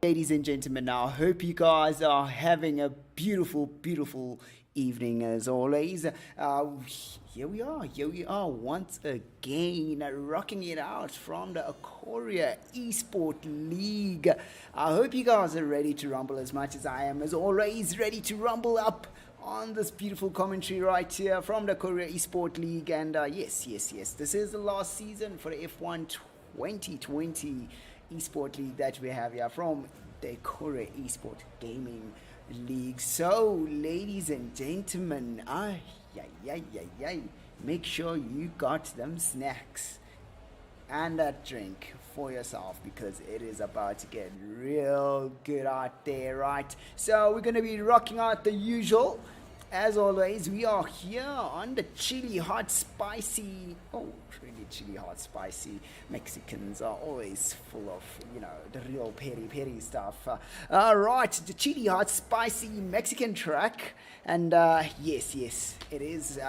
Ladies and gentlemen, I hope you guys are having a beautiful evening as always. Here we are once again, rocking it out from the Acoria eSport League. I hope you guys are ready to rumble as much as I am, as always, ready to rumble up on this beautiful commentary right here from the Acoria eSport League. And yes, this is the last season for the F1 2020 eSport League that we have here from the Acoria eSport Gaming League. So, ladies and gentlemen, make sure you got them snacks and that drink for yourself, because it is about to get real good out there, right? So we're going to be rocking out the usual. As always, we are here on the chili hot spicy, really chili hot spicy. Mexicans are always full of, the real peri stuff. Alright, the chili hot spicy Mexican track. And yes, it is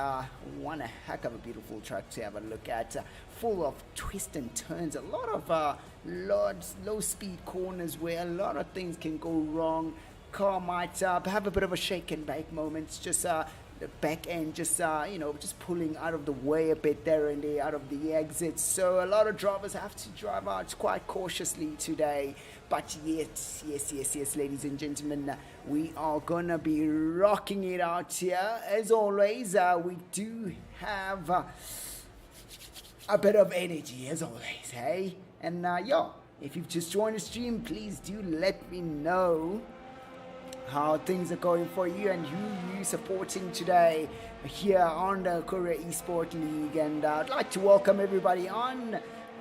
one heck of a beautiful track to have a look at. Full of twists and turns, a lot of low speed corners where a lot of things can go wrong. Car might have a bit of a shake and bake moments, just the back end just pulling out of the way a bit there and there out of the exits. So a lot of drivers have to drive out quite cautiously today. But yes, ladies and gentlemen, we are gonna be rocking it out here. As always, we do have a bit of energy, as always, hey? And if you've just joined the stream, please do let me know how things are going for you and who you supporting today here on the Acoria eSport League. And I'd like to welcome everybody on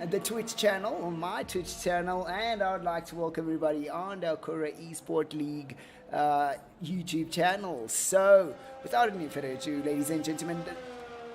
the Twitch channel, on my Twitch channel, and I would like to welcome everybody on the Acoria eSport League YouTube channel. So without any further ado, ladies and gentlemen,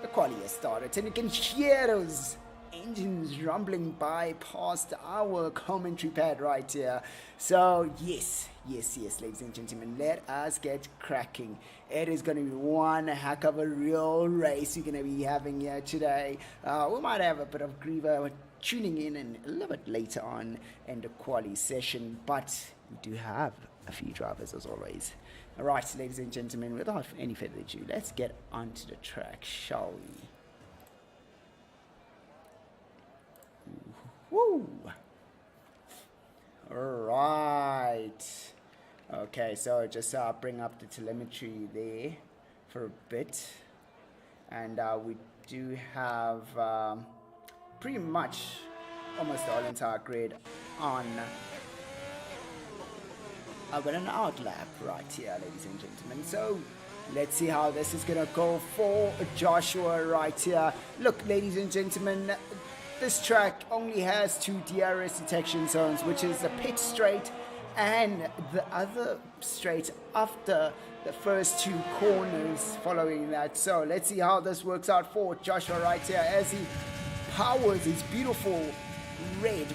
the quality has started, and you can hear those engines rumbling by past our commentary pad right here. So yes, ladies and gentlemen, let us get cracking. It is going to be one heck of a real race we're going to be having here today. We might have a bit of Griever tuning in and a little bit later on in the quali session, but we do have a few drivers as always. Alright, ladies and gentlemen, without any further ado, let's get onto the track, shall we? Woo! Alright. Okay, so just bring up the telemetry there for a bit. And we do have pretty much almost the whole entire grid on. I've got an outlap right here, ladies and gentlemen. So let's see how this is going to go for Joshua right here. Look, ladies and gentlemen, this track only has 2 DRS detection zones, which is the pit straight and the other straight after the first 2 corners following that. So let's see how this works out for Joshua right here as he powers his beautiful red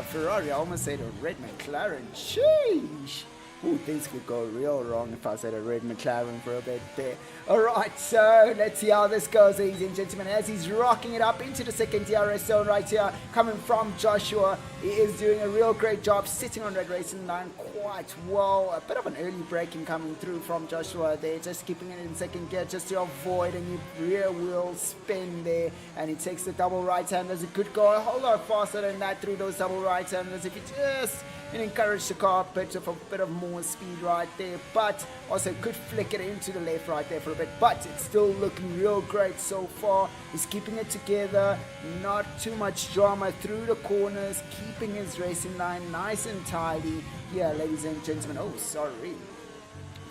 Ferrari. I almost said a red McLaren. Sheesh. Ooh, things could go real wrong if I said a red McLaren for a bit there. Alright, so let's see how this goes, ladies and gentlemen, as he's rocking it up into the second DRS zone right here, coming from Joshua. He is doing a real great job sitting on that racing line quite well. A bit of an early braking coming through from Joshua there, just keeping it in second gear just to avoid any rear wheel spin there. And he takes the double right-handers. It could go a whole lot faster than that through those double right-handers if he just encourage the car pitch of a bit of more speed right there, but also could flick it into the left right there for a bit, but it's still looking real great so far. He's keeping it together, not too much drama through the corners, keeping his racing line nice and tidy here, ladies and gentlemen. Oh, sorry,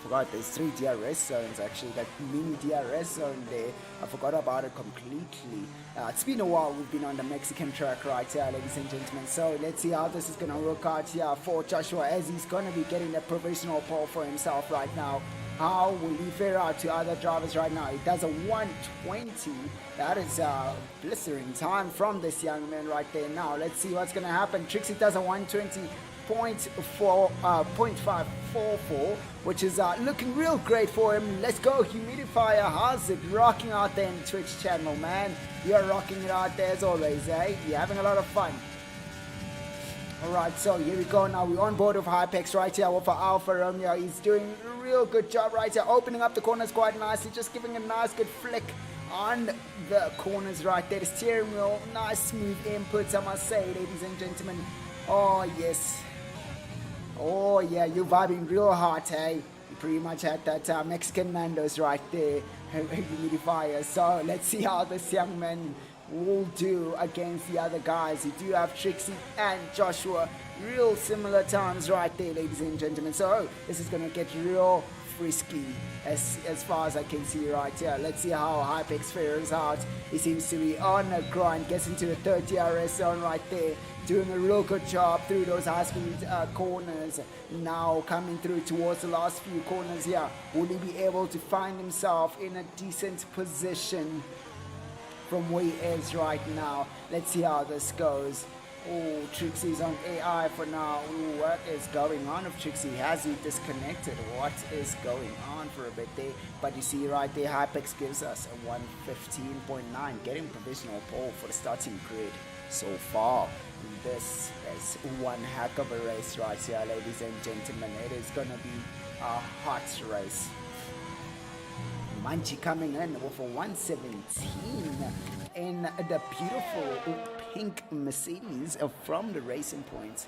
forgot there's 3 DRS zones actually, that mini DRS zone there. I forgot about it completely. It's been a while we've been on the Mexican track right here, ladies and gentlemen. So let's see how this is going to work out here for Joshua, as he's going to be getting a provisional pole for himself right now. How will he fare out to other drivers right now? He does a 120. That is a blistering time from this young man right there. Now let's see what's going to happen. Trixie does a 120. 0.544, which is looking real great for him. Let's go, Humidifier. How's it rocking out there in the Twitch channel, man? You're rocking it out there as always, eh? You're having a lot of fun. Alright, so here we go now. We're on board with Hypex right here with Alpha Romeo. He's doing a real good job right here, opening up the corners quite nicely, just giving a nice good flick on the corners right there. The steering wheel, nice smooth inputs, I must say, ladies and gentlemen. Oh, yes. Oh, yeah, you're vibing real hard, hey? You pretty much had that Mexican Nando's right there, humidifier. So let's see how this young man will do against the other guys. You do have Trixie and Joshua, real similar times right there, ladies and gentlemen. So this is gonna get real frisky as far as I can see right here. Let's see how Hypex fares out. He seems to be on a grind, gets into the 30 RS zone right there, doing a real good job through those high speed corners. Now coming through towards the last few corners here. Will he be able to find himself in a decent position from where he is right now? Let's see how this goes. Oh, Trixie's on AI for now. Ooh, what is going on with Trixie? Has he disconnected? What is going on for a bit there? But you see right there, Hypex gives us a 115.9, getting provisional pole for the starting grid so far. This is one heck of a race right here, ladies and gentlemen. It is going to be a hot race. Munchie coming in with a 117 in the beautiful pink Mercedes from the Racing Point.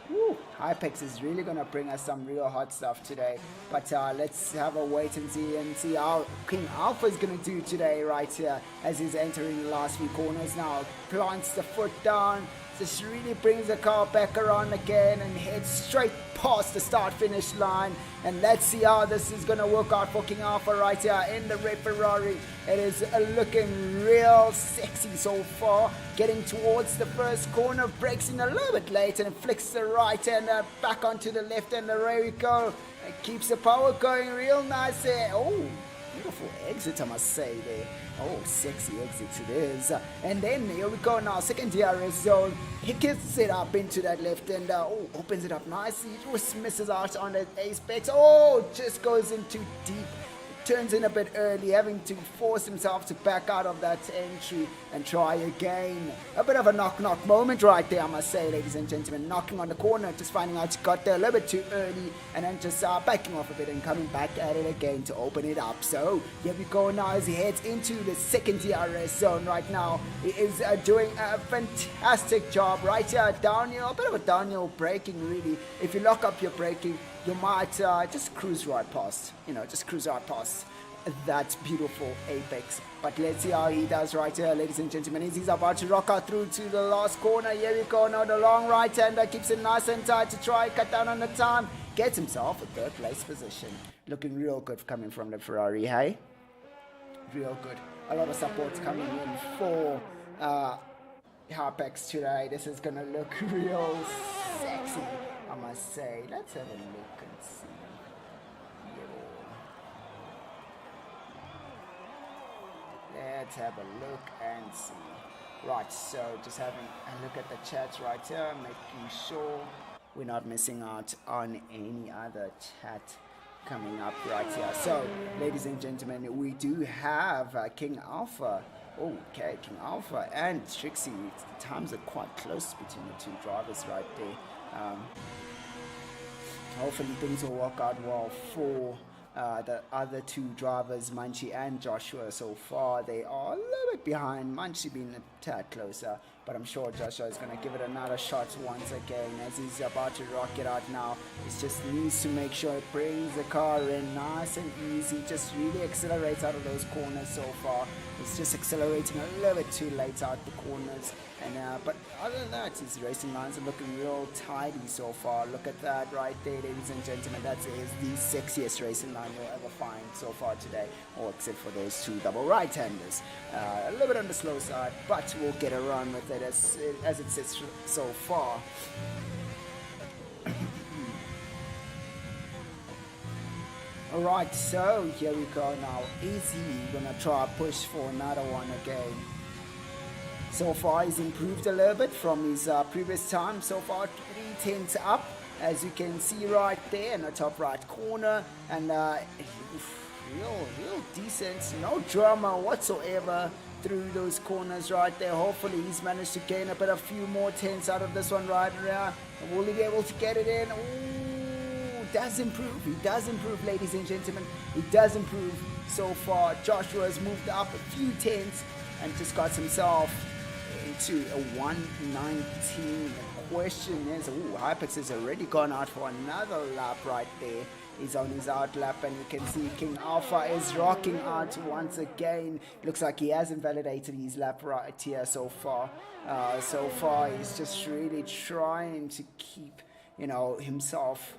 Woo, Hypex is really going to bring us some real hot stuff today. But let's have a wait and see how King Alpha is going to do today right here as he's entering the last few corners now. Plants the foot down. This really brings the car back around again and heads straight past the start-finish line. And let's see how this is going to work out for King Alpha right here in the red Ferrari. It is looking real sexy so far. Getting towards the first corner, brakes in a little bit late and flicks the right and back onto the left, and there we go. It keeps the power going real nice there. Oh, beautiful exit, I must say there. Oh, sexy exit it is. And then here we go now, second DRS zone. He gets it up into that left and opens it up nicely. Just misses out on that apex. Oh, just goes in too deep. Turns in a bit early, having to force himself to back out of that entry and try again. A bit of a knock-knock moment right there, I must say, ladies and gentlemen. Knocking on the corner, just finding out he got there a little bit too early, and then just backing off a bit and coming back at it again to open it up. So here we go now as he heads into the second DRS zone right now. He is doing a fantastic job right here, downhill, a bit of a downhill braking really. If you lock up your braking, you might just cruise right past, just cruise right past that beautiful apex. But let's see how he does right here, ladies and gentlemen. As he's about to rock out through to the last corner. Here we go now, the long right-hander keeps it nice and tight to try and cut down on the time. Gets himself a third place position. Looking real good coming from the Ferrari, hey? Real good. A lot of supports coming in for Hypex today. This is gonna look real sexy, I must say. Let's have a look and see. Let's have a look and see. Right, so just having a look at the chat right here, making sure we're not missing out on any other chat coming up right here. So, ladies and gentlemen, we do have King Alpha. Okay, King Alpha and Trixie. The times are quite close between the two drivers right there. Hopefully things will work out well for the other two drivers, Munchie and Joshua. So far they are a little bit behind, Munchie being a tad closer, but I'm sure Joshua is going to give it another shot once again as he's about to rock it out now. He just needs to make sure it brings the car in nice and easy, just really accelerates out of those corners so far. It's just accelerating a little bit too late out the corners. And but other than that, his racing lines are looking real tidy so far. Look at that right there, ladies and gentlemen. That is the sexiest racing line you'll ever find so far today, or except for those two double right-handers. A little bit on the slow side, but we'll get around with it as it sits so far. Alright, so here we go now. Is he gonna try to push for another one again? So far he's improved a little bit from his previous time. So far 3 tenths up, as you can see right there in the top right corner. And real decent, no drama whatsoever. through those corners right there. Hopefully he's managed to gain a few more tenths out of this one right around. Will he be able to get it in? Ooh, does improve. He does improve, ladies and gentlemen. He does improve so far. Joshua has moved up a few tenths and just got himself into a 119. The question is, Hypex has already gone out for another lap right there. He's on his out lap, and you can see King Alpha is rocking out once again. Looks like he hasn't validated his lap right here so far. So far, he's just really trying to keep, himself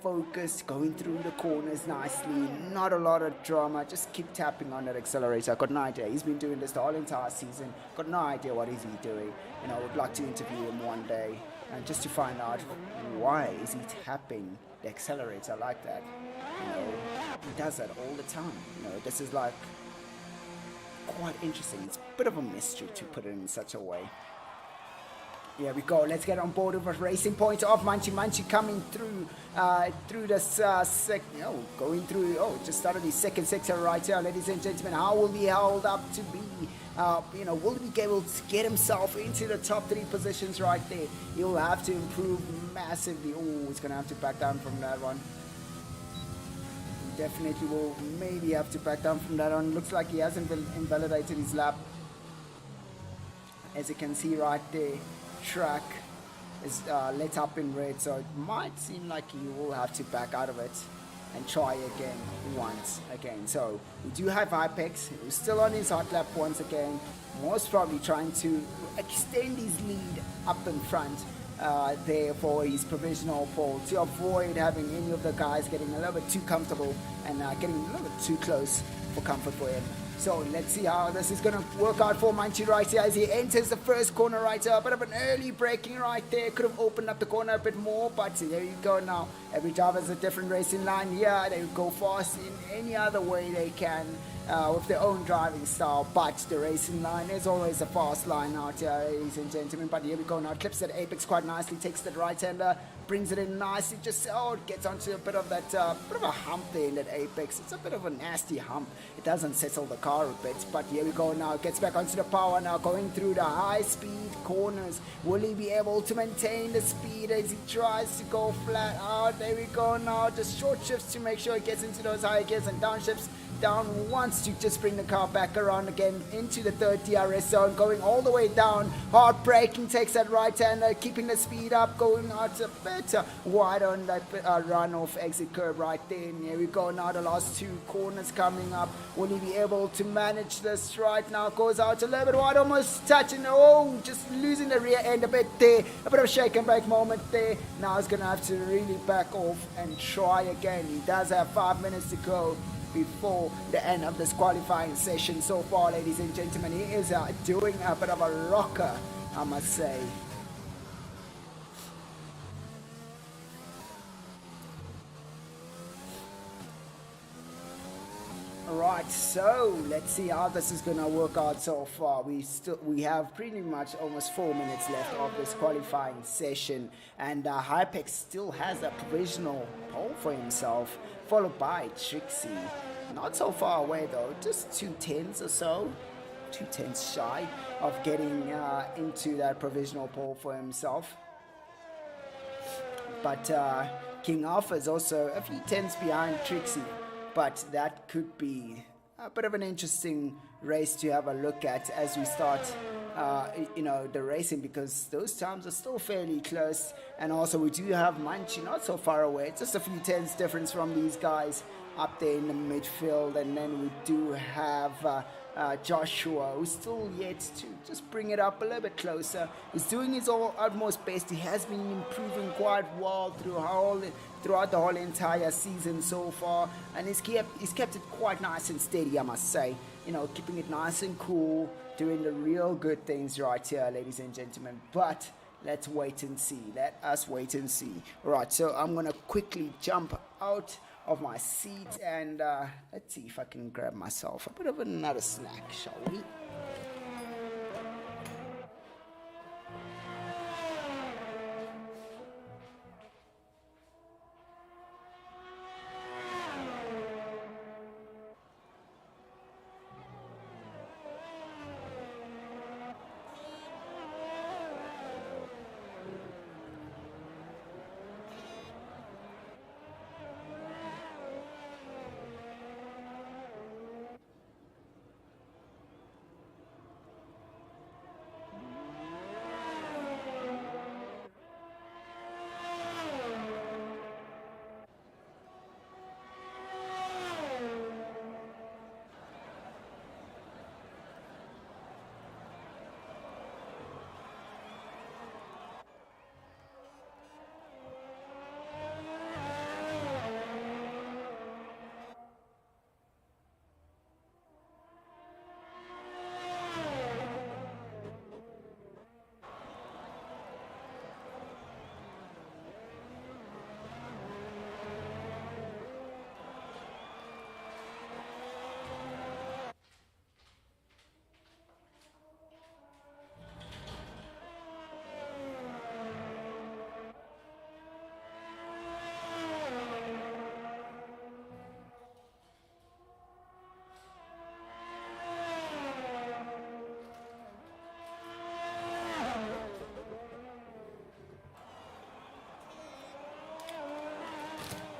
focused, going through the corners nicely. Not a lot of drama. Just keep tapping on that accelerator. I've got no idea. He's been doing this the whole entire season. Got no idea what is he doing. Would like to interview him one day, and just to find out why is he tapping the accelerator like that. He does that all the time. This is like quite interesting. It's a bit of a mystery, to put it in such a way. Here we go. Let's get on board with a racing point of Munchie coming through this going through. Just started his second sector right here, ladies and gentlemen. How will he hold up to be? Will he be able to get himself into the top 3 positions right there? He'll have to improve massively. He's gonna have to back down from that one. He definitely will maybe have to back down from that one. Looks like he hasn't invalidated his lap. As you can see right there, track is lit up in red, so it might seem like he will have to back out of it and try again once again. So we do have Hypex, who's still on his hot lap once again, most probably trying to extend his lead up in front there for his provisional pole, to avoid having any of the guys getting a little bit too comfortable and getting a little bit too close for comfort for him. So let's see how this is going to work out for Munchie right here as he enters the first corner right here. A bit of an early braking right there. Could have opened up the corner a bit more, but there you go now. Every driver has a different racing line here. They go fast in any other way they can with their own driving style, but the racing line is always a fast line out here, ladies and gentlemen. But here we go now. Clips that apex quite nicely, takes that right-hander, brings it in nicely, just it gets onto a bit of that bit of a hump there in that apex. It's a bit of a nasty hump. It doesn't settle the car a bit, but here we go now. Gets back onto the power now, going through the high-speed corners. Will he be able to maintain the speed as he tries to go flat out? There we go now. Just short shifts to make sure he gets into those high gears, and downshifts down once to just bring the car back around again into the third DRS zone, going all the way down. Hard braking, takes that right-hander, keeping the speed up, going out a bit wide on that run-off exit curve right there. And here we go now, the last 2 corners coming up. Will he be able to manage this right now? Goes out a little bit wide, almost touching, just losing the rear end a bit there. A bit of a shake and bake moment there. Now he's going to have to really back off and try again. He does have 5 minutes to go before the end of this qualifying session. So far, ladies and gentlemen, he is doing a bit of a rocker, I must say. Alright, so let's see how this is gonna work out so far. We have pretty much almost 4 minutes left of this qualifying session, and Hypex still has a provisional pole for himself, followed by Trixie. Not so far away though, just 2 tenths or so, 2 tenths shy of getting into that provisional pole for himself. But King Alpha is also a few tenths behind Trixie. But that could be a bit of an interesting race to have a look at as we start, the racing, because those times are still fairly close. And also we do have Munchie not so far away, just a few tenths difference from these guys up there in the midfield. And then we do have Joshua, who's still yet to just bring it up a little bit closer. He's doing his utmost best. He has been improving quite well throughout the whole entire season so far, and he's kept it quite nice and steady, I must say. Keeping it nice and cool, doing the real good things right here, ladies and gentlemen. But let's wait and see. Let us wait and see. Right, so I'm gonna quickly jump out of my seat and let's see if I can grab myself a bit of another snack, shall we?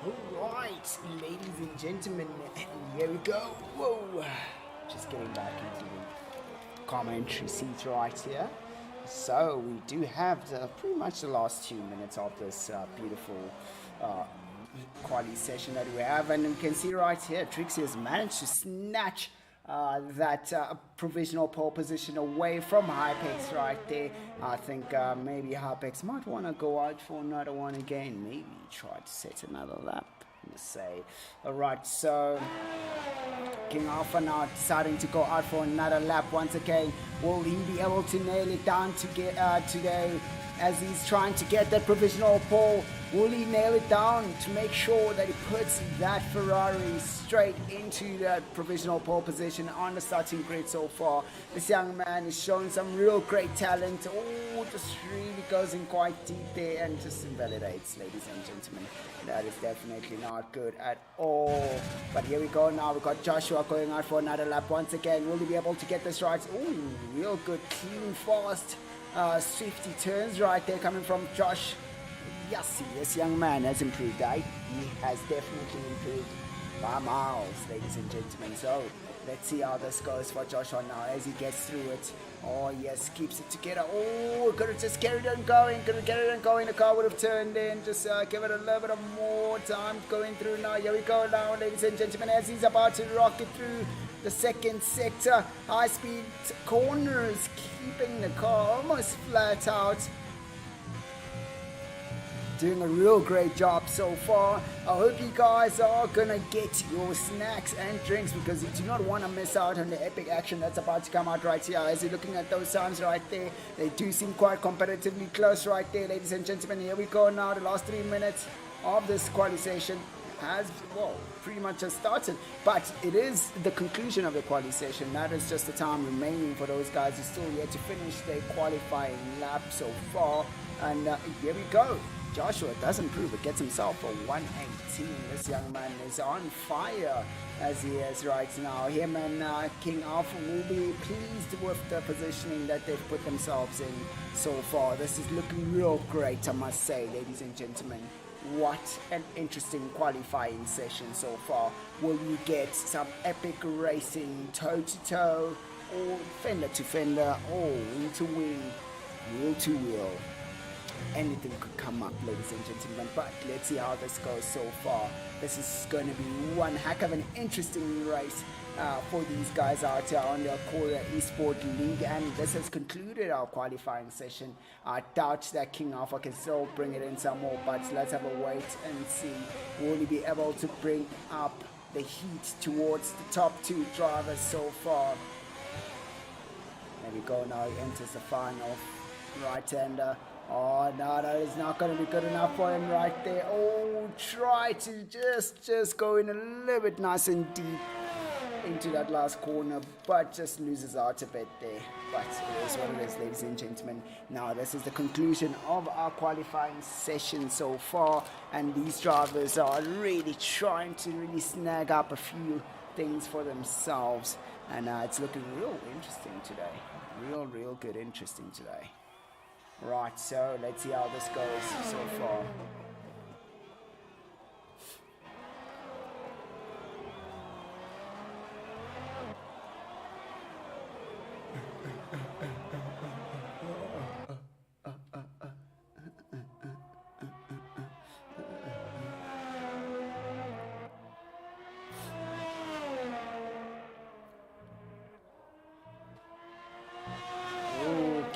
Alright, ladies and gentlemen, here we go. Whoa! Just getting back into the commentary seat right here. So we do have pretty much the last 2 minutes of this beautiful quality session that we have, and we can see right here, Trixie has managed to snatch that provisional pole position away from Hypex right there. I think maybe Hypex might want to go out for another one again. Maybe try to set another lap. Let's say. Alright, so King Alpha now deciding to go out for another lap once again. Will he be able to nail it down to get today as he's trying to get that provisional pole? Will he nail it down to make sure that he puts that Ferrari straight into that provisional pole position on the starting grid so far? This young man is showing some real great talent. Oh, just really goes in quite deep there and just invalidates, ladies and gentlemen. That is definitely not good at all. But here we go now. We've got Joshua going out for another lap once again. Will he be able to get this right? Oh, real good, clean, fast, swifty turns right there coming from Josh. Yes, this young man has improved, eh? He has definitely improved by miles, ladies and gentlemen. So let's see how this goes for Joshua now as he gets through it. Oh yes, keeps it together. Oh, could have just carried on going. Could have carried on going. The car would have turned in. Just give it a little bit of more time going through now. Here we go now, ladies and gentlemen, as he's about to rocket through the second sector. High-speed corners, keeping the car almost flat out. Doing a real great job so far. I hope you guys are gonna get your snacks and drinks because you do not want to miss out on the epic action that's about to come out right here. As you're looking at those times right there, they do seem quite competitively close right there, ladies and gentlemen. Here we go now. The last 3 minutes of this qualification has, well, pretty much just started, but it is the conclusion of the quality session. That is just the time remaining for those guys who still yet to finish their qualifying lap so far. And here we go. Joshua does improve, but gets himself a 118. This young man is on fire as he is right now. Him and King Alpha will be pleased with the positioning that they've put themselves in so far. This is looking real great, I must say, ladies and gentlemen. What an interesting qualifying session so far. Will you get some epic racing, toe-to-toe, or fender-to-fender, or wing-to-wing, wheel-to-wheel? Anything could come up, ladies and gentlemen, but let's see how this goes so far. This is going to be one heck of an interesting race for these guys out here on the Acoria eSport League, and this has concluded our qualifying session. I doubt that King Alpha can still bring it in some more, but let's have a wait and see. Will he be able to bring up the heat towards the top two drivers so far? There we go, now he enters the final. Right-hander. Oh, no, that is not going to be good enough for him right there. Oh, try to just go in a little bit nice and deep into that last corner, but just loses out a bit there. But it is what it is, ladies and gentlemen. Now, this is the conclusion of our qualifying session so far, and these drivers are really trying to really snag up a few things for themselves, and it's looking real interesting today. Real good interesting today. Right, so let's see how this goes so far.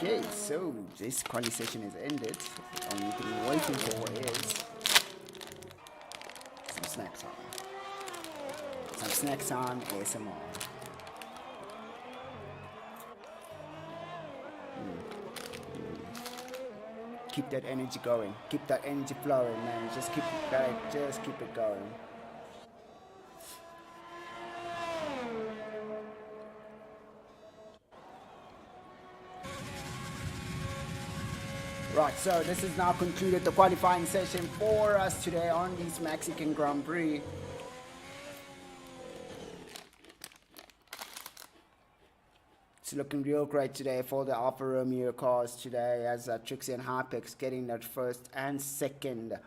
Okay, so this quality session is ended. The only thing we're waiting for is some snack time. Some snack time ASMR. Keep that energy going. Keep that energy flowing, man. Just keep it back. Just keep it going. Right, so this has now concluded the qualifying session for us today on this Mexican Grand Prix. It's looking real great today for the Alfa Romeo cars today, as Trixie and Hypex getting that first and second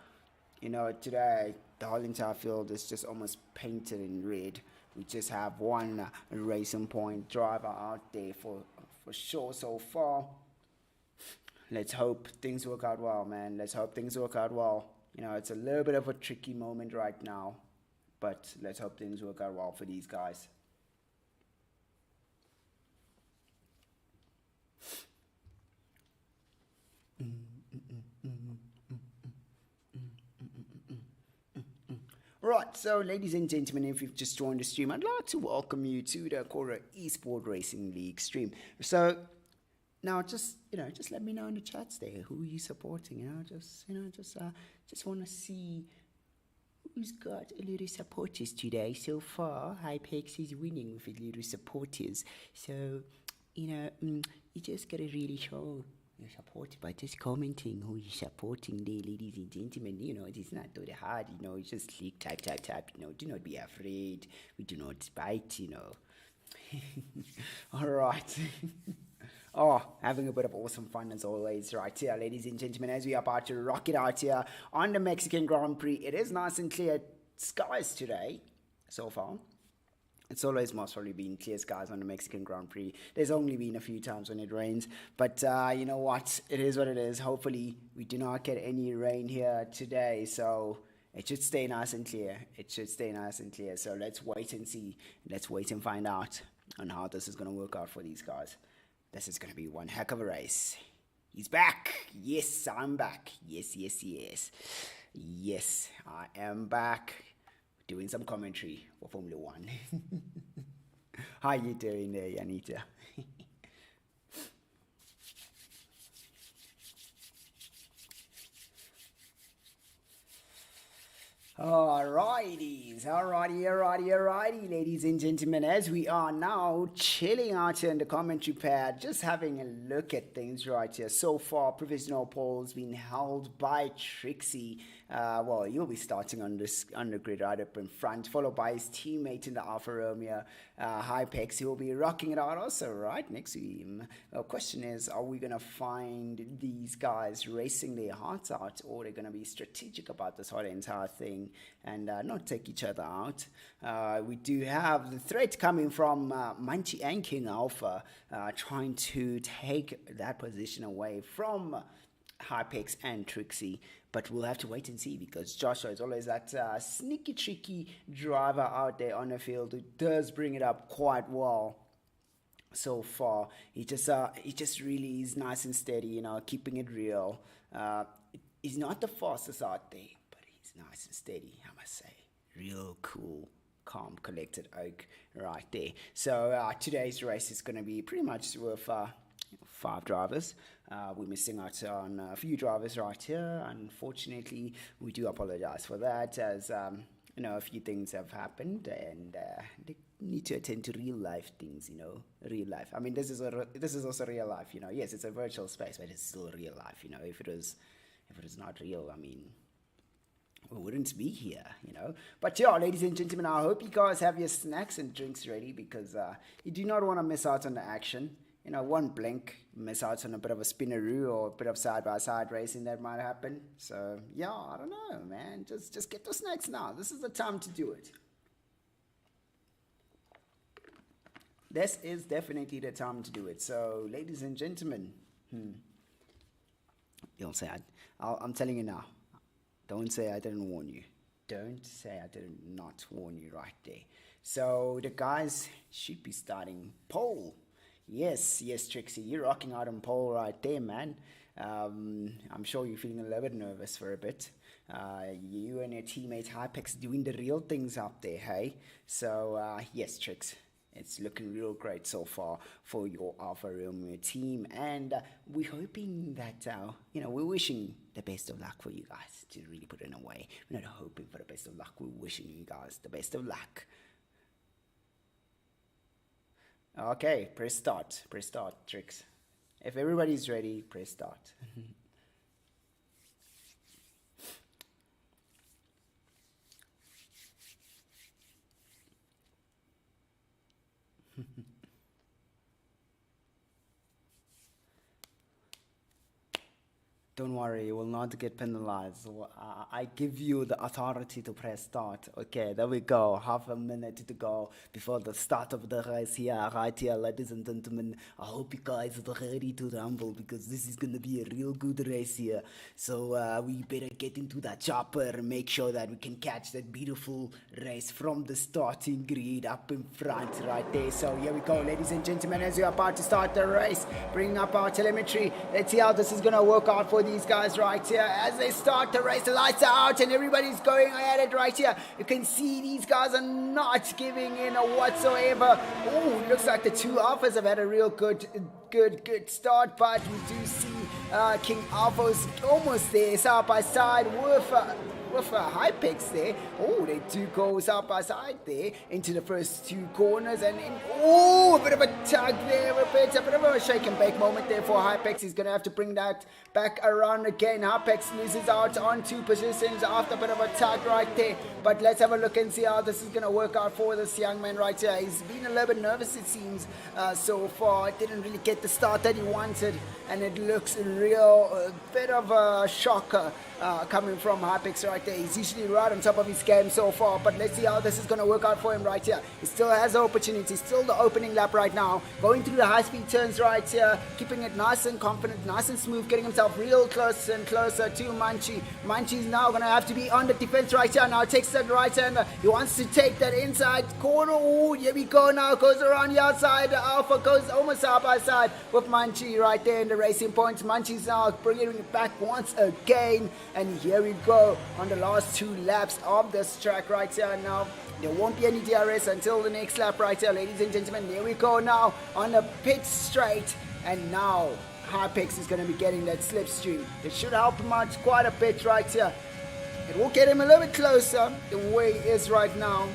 Today the whole entire field is just almost painted in red. We just have one racing point driver out there for sure so far. Let's hope things work out well, man. Let's hope things work out well. It's a little bit of a tricky moment right now, but let's hope things work out well for these guys. Right, so ladies and gentlemen, if you've just joined the stream, I'd like to welcome you to the Acoria eSport Racing League stream. So now, just let me know in the chats there who you supporting. Just want to see who's got a little supporters today. So far, Hypex is winning with a little supporters. So, you just gotta really show your support by just commenting who you're supporting there, ladies and gentlemen. It is not too hard. You just click, type. Do not be afraid. We do not bite. All right. Oh, having a bit of awesome fun as always right here, ladies and gentlemen, as we are about to rock it out here on the Mexican Grand Prix. It is nice and clear skies today so far. It's always most probably been clear skies on the Mexican Grand Prix. There's only been a few times when it rains, but you know what? It is what it is. Hopefully, we do not get any rain here today, so it should stay nice and clear. So let's wait and see. Let's wait and find out on how this is going to work out for these guys. This is going to be one heck of a race. He's back. Yes, I'm back. Yes. Yes, I am back. Doing some commentary for Formula One. How you doing there, Yanita? Alrighty, ladies and gentlemen, as we are now chilling out here in the commentary pad, just having a look at things right here. So far, provisional polls being held by Trixie. You'll be starting on the grid right up in front, followed by his teammate in the Alfa Romeo, Hypex. He'll be rocking it out also right next to him. The question is, are we going to find these guys racing their hearts out, or are they going to be strategic about this whole entire thing and not take each other out? We do have the threat coming from Munchie and King Alpha trying to take that position away from Hypex and Trixie, but we'll have to wait and see because Joshua is always that sneaky, tricky driver out there on the field who does bring it up quite well. So far, he just really is nice and steady, keeping it real. He's not the fastest out there, but he's nice and steady, I must say. Real cool, calm, collected oak right there. So today's race is going to be pretty much with 5 drivers. We're missing out on a few drivers right here. Unfortunately, we do apologize for that as a few things have happened and they need to attend to real life things, real life. I mean, this is also real life, Yes, it's a virtual space, but it's still real life, If it was not real, I mean, we wouldn't be here, But yeah, ladies and gentlemen, I hope you guys have your snacks and drinks ready because you do not want to miss out on the action. One blink, miss out on a bit of a spinneroo or a bit of side-by-side racing that might happen. So, yeah, I don't know, man. Just get the snacks now. This is the time to do it. This is definitely the time to do it. So, ladies and gentlemen, you'll say, I'm telling you now, don't say I didn't warn you. Don't say I did not warn you right there. So, the guys should be starting pole. Yes, Trixie, you're rocking out on pole right there, man. I'm sure you're feeling a little bit nervous for a bit. You and your teammate Hypex doing the real things up there, hey? So, yes, Trix, it's looking real great so far for your Alfa Romeo team. And we're hoping that, we're wishing the best of luck for you guys, to really put it in a way. We're not hoping for the best of luck. We're wishing you guys the best of luck. Okay, press start, Trix. If everybody's ready, press start. Don't worry, you will not get penalized. So, I give you the authority to press start. Okay, there we go. Half a minute to go before the start of the race here. Right here, ladies and gentlemen. I hope you guys are ready to rumble because this is going to be a real good race here. So we better get into that chopper and make sure that we can catch that beautiful race from the starting grid up in front right there. So here we go, ladies and gentlemen, as we are about to start the race. Bring up our telemetry. Let's see how this is going to work out for these guys right here. As they start the race, the lights are out and everybody's going at it right here. You can see these guys are not giving in whatsoever. Oh, looks like the two alphas have had a real good start, but we do see King Alpha's almost there, side by side with a high picks there. Oh, they do go side by side there into the first two corners, and then a bit of a tug there, a bit of a shake and bake moment there for Hypex. He's gonna have to bring that back around again. Hypex loses out on two positions after a bit of a tug right there. But let's have a look and see how this is gonna work out for this young man right here. He's been a little bit nervous, it seems, so far. Didn't really get the start that he wanted, and it looks a bit of a shocker coming from Hypex right there. He's usually right on top of his game so far, but let's see how this is going to work out for him right here. He still has the opportunity, still the opening lap right now, going through the high-speed turns right here, keeping it nice and confident, nice and smooth, getting himself real close and closer to Munchie. Munchie's now going to have to be on the defense right here. Now takes that right hander. He wants to take that inside corner. Oh, here we go now. Goes around the outside. The Alpha goes almost side by side with Munchie right there in the racing points. Munchie's now bringing it back once again, and here we go on the last two laps of this track right here. Now there won't be any DRS until the next lap right here, ladies and gentlemen. There we go now on the pit straight, and now Hypex is going to be getting that slipstream. It should help him out quite a bit right here. It will get him a little bit closer the way he is right now.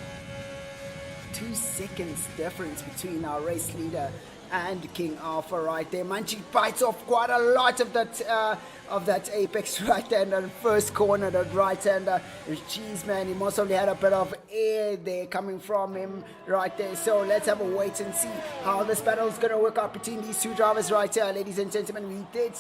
2 seconds difference between our race leader and King Alpha right there. Munchie bites off quite a lot of that apex right there in the first corner, that right hander. Jeez, man, he most only had a bit of air there coming from him right there. So let's have a wait and see how this battle is going to work out between these two drivers right here, ladies and gentlemen. We did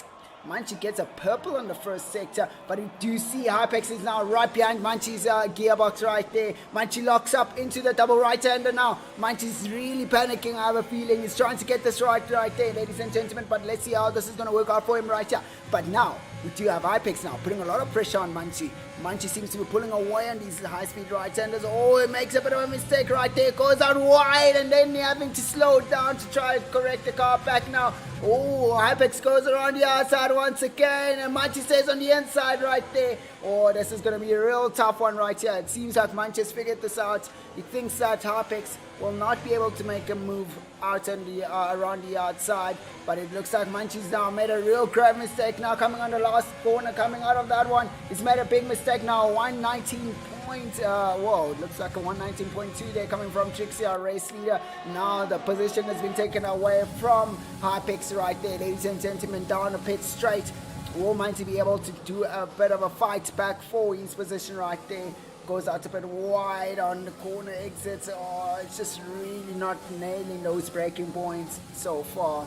Munchie gets a purple on the first sector, but we do see Hypex is now right behind Munchie's gearbox right there. Munchie locks up into the double right-hander now. Munchie's really panicking, I have a feeling. He's trying to get this right there, ladies and gentlemen, but let's see how this is going to work out for him right here. But now, we do have Hypex now, putting a lot of pressure on Munchie. Munchie seems to be pulling away on these high-speed right-handers. Oh, it makes a bit of a mistake right there. Goes out wide, and then having to slow down to try and correct the car back now. Oh, Hypex goes around the outside once again, and Munchie stays on the inside right there. Oh, this is going to be a real tough one right here. It seems like Munchie's figured this out. He thinks that Hypex will not be able to make a move out on the around the outside, but it looks like Munchie's now made a real grave mistake now coming on the last corner, coming out of that one. He's made a big mistake now. 119 whoa, it looks like a 119.2 there coming from Trixie, our race leader. Now the position has been taken away from Hypex right there, ladies and gentlemen, down the pit straight. Will Munchie be able to do a bit of a fight back for his position right there? Goes out a bit wide on the corner exits. Oh, it's just really not nailing those braking points so far.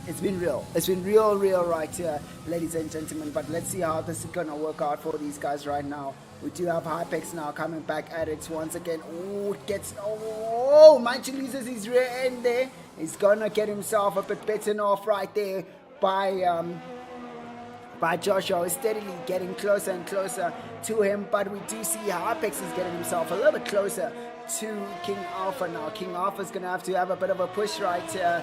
It's been real. It's been real right here, ladies and gentlemen. But let's see how this is going to work out for these guys right now. We do have Hypex now coming back at it once again. Oh, Munchie loses his rear end there. He's going to get himself a bit bitten off right there by Joshua. Is steadily getting closer and closer to him, but we do see Hypex is getting himself a little bit closer to King Alpha now. King Alpha is going to have a bit of a push right here.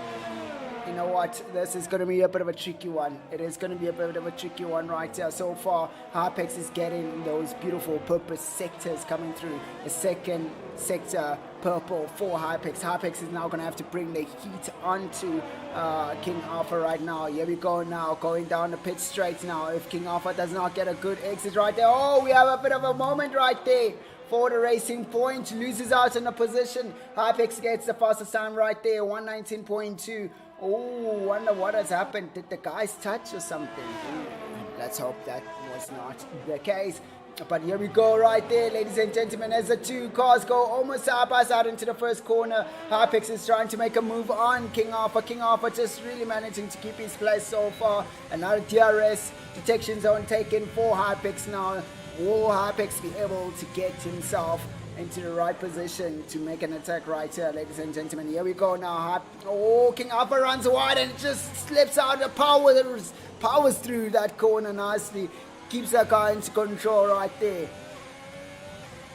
You know what, this is going to be a bit of a tricky one. It is going to be a bit of a tricky one right here. So far, Hypex is getting those beautiful purple sectors coming through. The second sector purple for Hypex. Hypex is now going to have to bring the heat onto King Alpha right now. Here we go now, going down the pit straight now. If King Alpha does not get a good exit right there. Oh, we have a bit of a moment right there. For the racing point, loses out in the position. Hypex gets the fastest time right there, 119.2. Oh, wonder what has happened. Did the guys touch or something? Let's hope that was not the case. But here we go right there, ladies and gentlemen, as the two cars go almost side by side into the first corner. Hypex is trying to make a move on King Arthur. King Arthur just really managing to keep his place so far. Another DRS detection zone taken for Hypex now. Will Hypex be able to get himself into the right position to make an attack right here, ladies and gentlemen? Here we go now. King Arthur runs wide and just slips out. The powers through that corner nicely. Keeps that guy into control right there.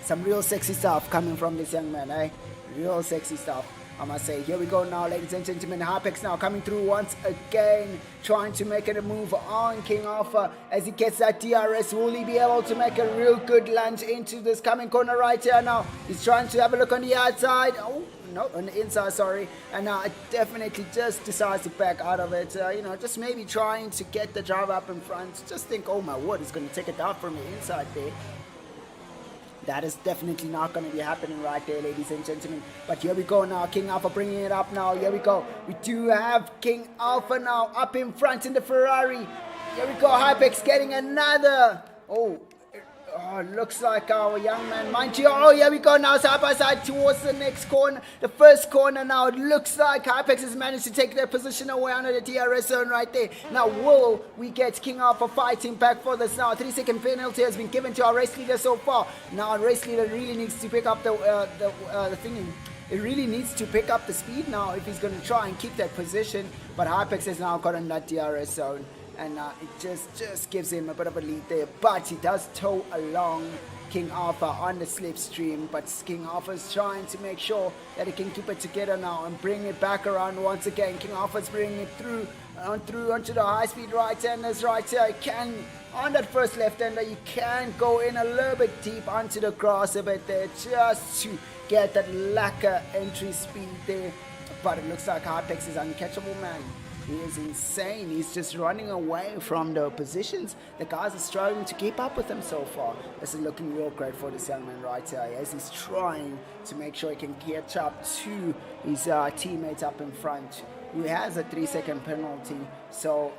Some real sexy stuff coming from this young man, eh? Real sexy stuff, I must say. Here we go now, ladies and gentlemen. Hypex now coming through once again, trying to make it a move on King Arthur as he gets that DRS. Will he be able to make a real good lunge into this coming corner right here now? He's trying to have a look on the outside. Oh, no, on the inside, sorry. And now definitely just decides to back out of it. Just maybe trying to get the driver up in front. Just think, oh my word, he's going to take it out from the inside there. That is definitely not going to be happening right there, ladies and gentlemen. But here we go now. King Alpha bringing it up now. Here we go. We do have King Alpha now up in front in the Ferrari. Here we go. Hypex getting another. Looks like our young man, mind you. Oh, here we go now, side by side towards the next corner. The first corner now. It looks like Hypex has managed to take their position away under the DRS zone right there. Now, will we get King Alpha fighting back for this now? 3-second penalty has been given to our race leader so far. Now, our race leader really needs to pick up the thing. It really needs to pick up the speed now if he's going to try and keep that position. But Hypex has now got in that DRS zone. And it just gives him a bit of a lead there. But he does tow along King Arthur on the slipstream. But King Arthur's trying to make sure that he can keep it together now and bring it back around once again. King Arthur's bringing it through onto the high-speed right-handers right here. You can, on that first left-hander, you can go in a little bit deep onto the grass a bit there just to get that lacquer entry speed there. But it looks like Hypex is uncatchable, man. He is insane. He's just running away from the positions. The guys are struggling to keep up with him so far. This is looking real great for this young man right here as he's trying to make sure he can catch up to his teammates up in front. He has a 3-second penalty. So,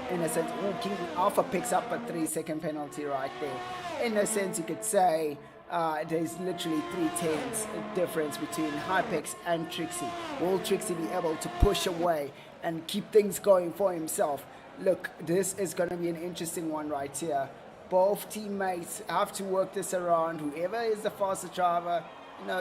in a sense, King Alpha picks up a 3-second penalty right there. In a sense, you could say there's literally 3/10 difference between Hypex and Trixie. Will Trixie be able to push away and keep things going for himself? Look, this is going to be an interesting one right here. Both teammates have to work this around. Whoever is the fastest driver,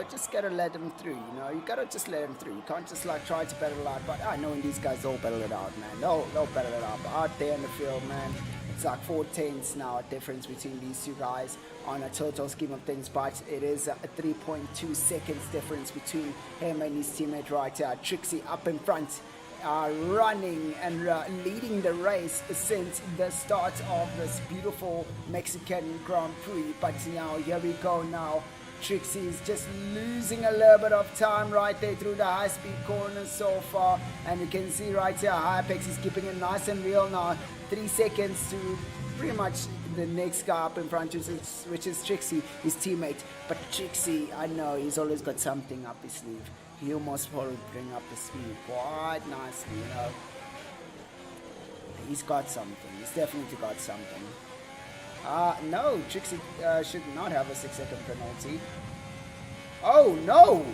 just gotta let them through. You gotta just let them through. You can't just try to battle it out. But I know these guys all battle it out, man. They'll battle it out. But out there in the field, man, it's like 4/10 now difference between these two guys on a total scheme of things, but it is a 3.2 seconds difference between him and his teammate right here. Trixie up in front, running and leading the race since the start of this beautiful Mexican Grand Prix. But now, here we go now. Trixie is just losing a little bit of time right there through the high-speed corners so far. And you can see right here, Hypex is keeping it nice and real now. 3 seconds to pretty much the next guy up in front, which is Trixie, his teammate. But Trixie, I know, he's always got something up his sleeve. He'll most probably bring up the speed quite nicely, He's got something. He's definitely got something. No, Trixie should not have a 6-second penalty. Oh, no!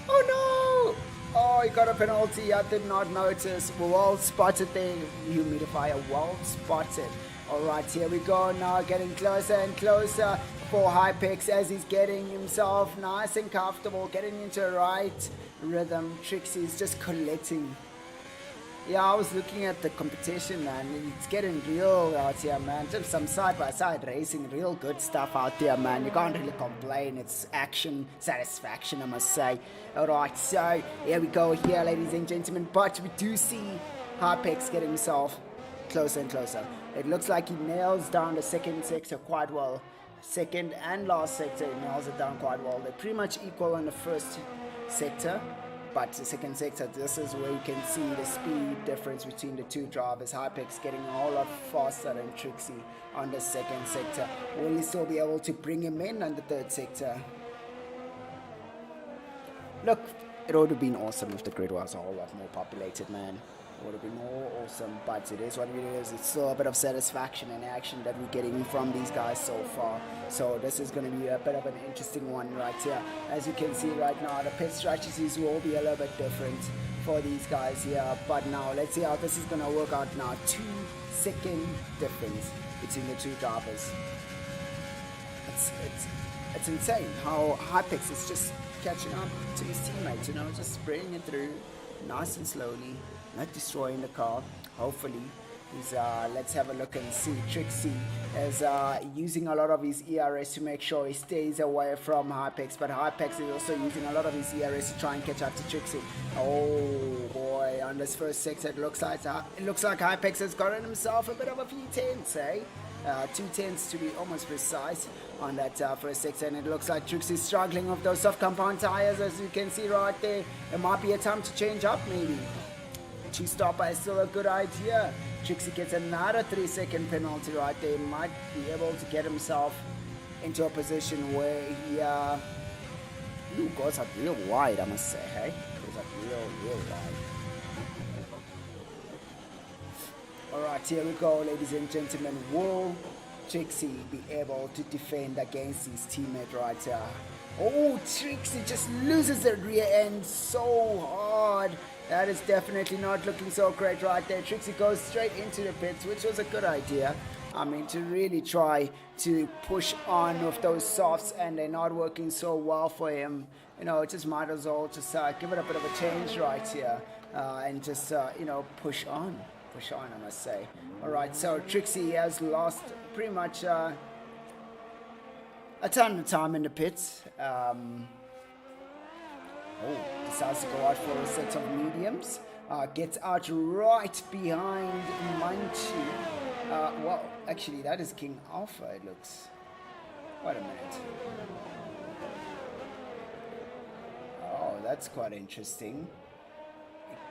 Oh, no! Oh, he got a penalty. I did not notice. Well spotted there. Humidifier, well spotted. Alright, here we go now, getting closer and closer for Hypex as he's getting himself nice and comfortable, getting into the right rhythm. Trixie's just collecting. Yeah, I was looking at the competition, man. It's getting real out here, man. Just some side-by-side racing, real good stuff out there, man. You can't really complain. It's action, satisfaction, I must say. Alright, so here we go here, ladies and gentlemen. But we do see Hypex get himself closer and closer. It looks like he nails down the second sector quite well. Second and last sector, he nails it down quite well. They're pretty much equal in the first sector. But the second sector, this is where you can see the speed difference between the two drivers. Hypex getting a whole lot faster than Trixie on the second sector. Will he still be able to bring him in on the third sector? Look, it would have been awesome if the grid was a whole lot more populated, man. Would have been more awesome, but it is what it is. It's still a bit of satisfaction and action that we're getting from these guys so far. So this is going to be a bit of an interesting one right here. As you can see right now, the pit strategies will be a little bit different for these guys here. But now let's see how this is going to work out now. 2-second difference between the two drivers. It's insane how Hypex is just catching up to his teammates, you know, just spraying it through nice and slowly, not destroying the car. Hopefully he's let's have a look and see. Trixie is using a lot of his ERS to make sure he stays away from Hypex, but Hypex is also using a lot of his ERS to try and catch up to Trixie. Oh boy, on this first sector it looks like Hypex has gotten himself a bit of a few tenths, eh? 2 tenths to be almost precise on that first sector, and it looks like Trixie's struggling with those soft compound tires, as you can see right there. It might be a time to change up maybe. 2-stopper is still a good idea. Trixie gets another 3-second penalty right there. Might be able to get himself into a position where he goes up real wide, I must say, hey? Goes up real wide. Alright, here we go, ladies and gentlemen. Will Trixie be able to defend against his teammate right here? Oh, Trixie just loses the rear end so hard. That is definitely not looking so great right there. Trixie goes straight into the pits, which was a good idea. I mean, to really try to push on with those softs, and they're not working so well for him. You know, just might as well just give it a bit of a change right here and just, you know, push on, I must say. Alright, so Trixie has lost pretty much a ton of time in the pits. Decides to go out for a set of mediums. Gets out right behind Manchi. Well, actually, that is King Alpha, it looks. Wait a minute. Oh, that's quite interesting.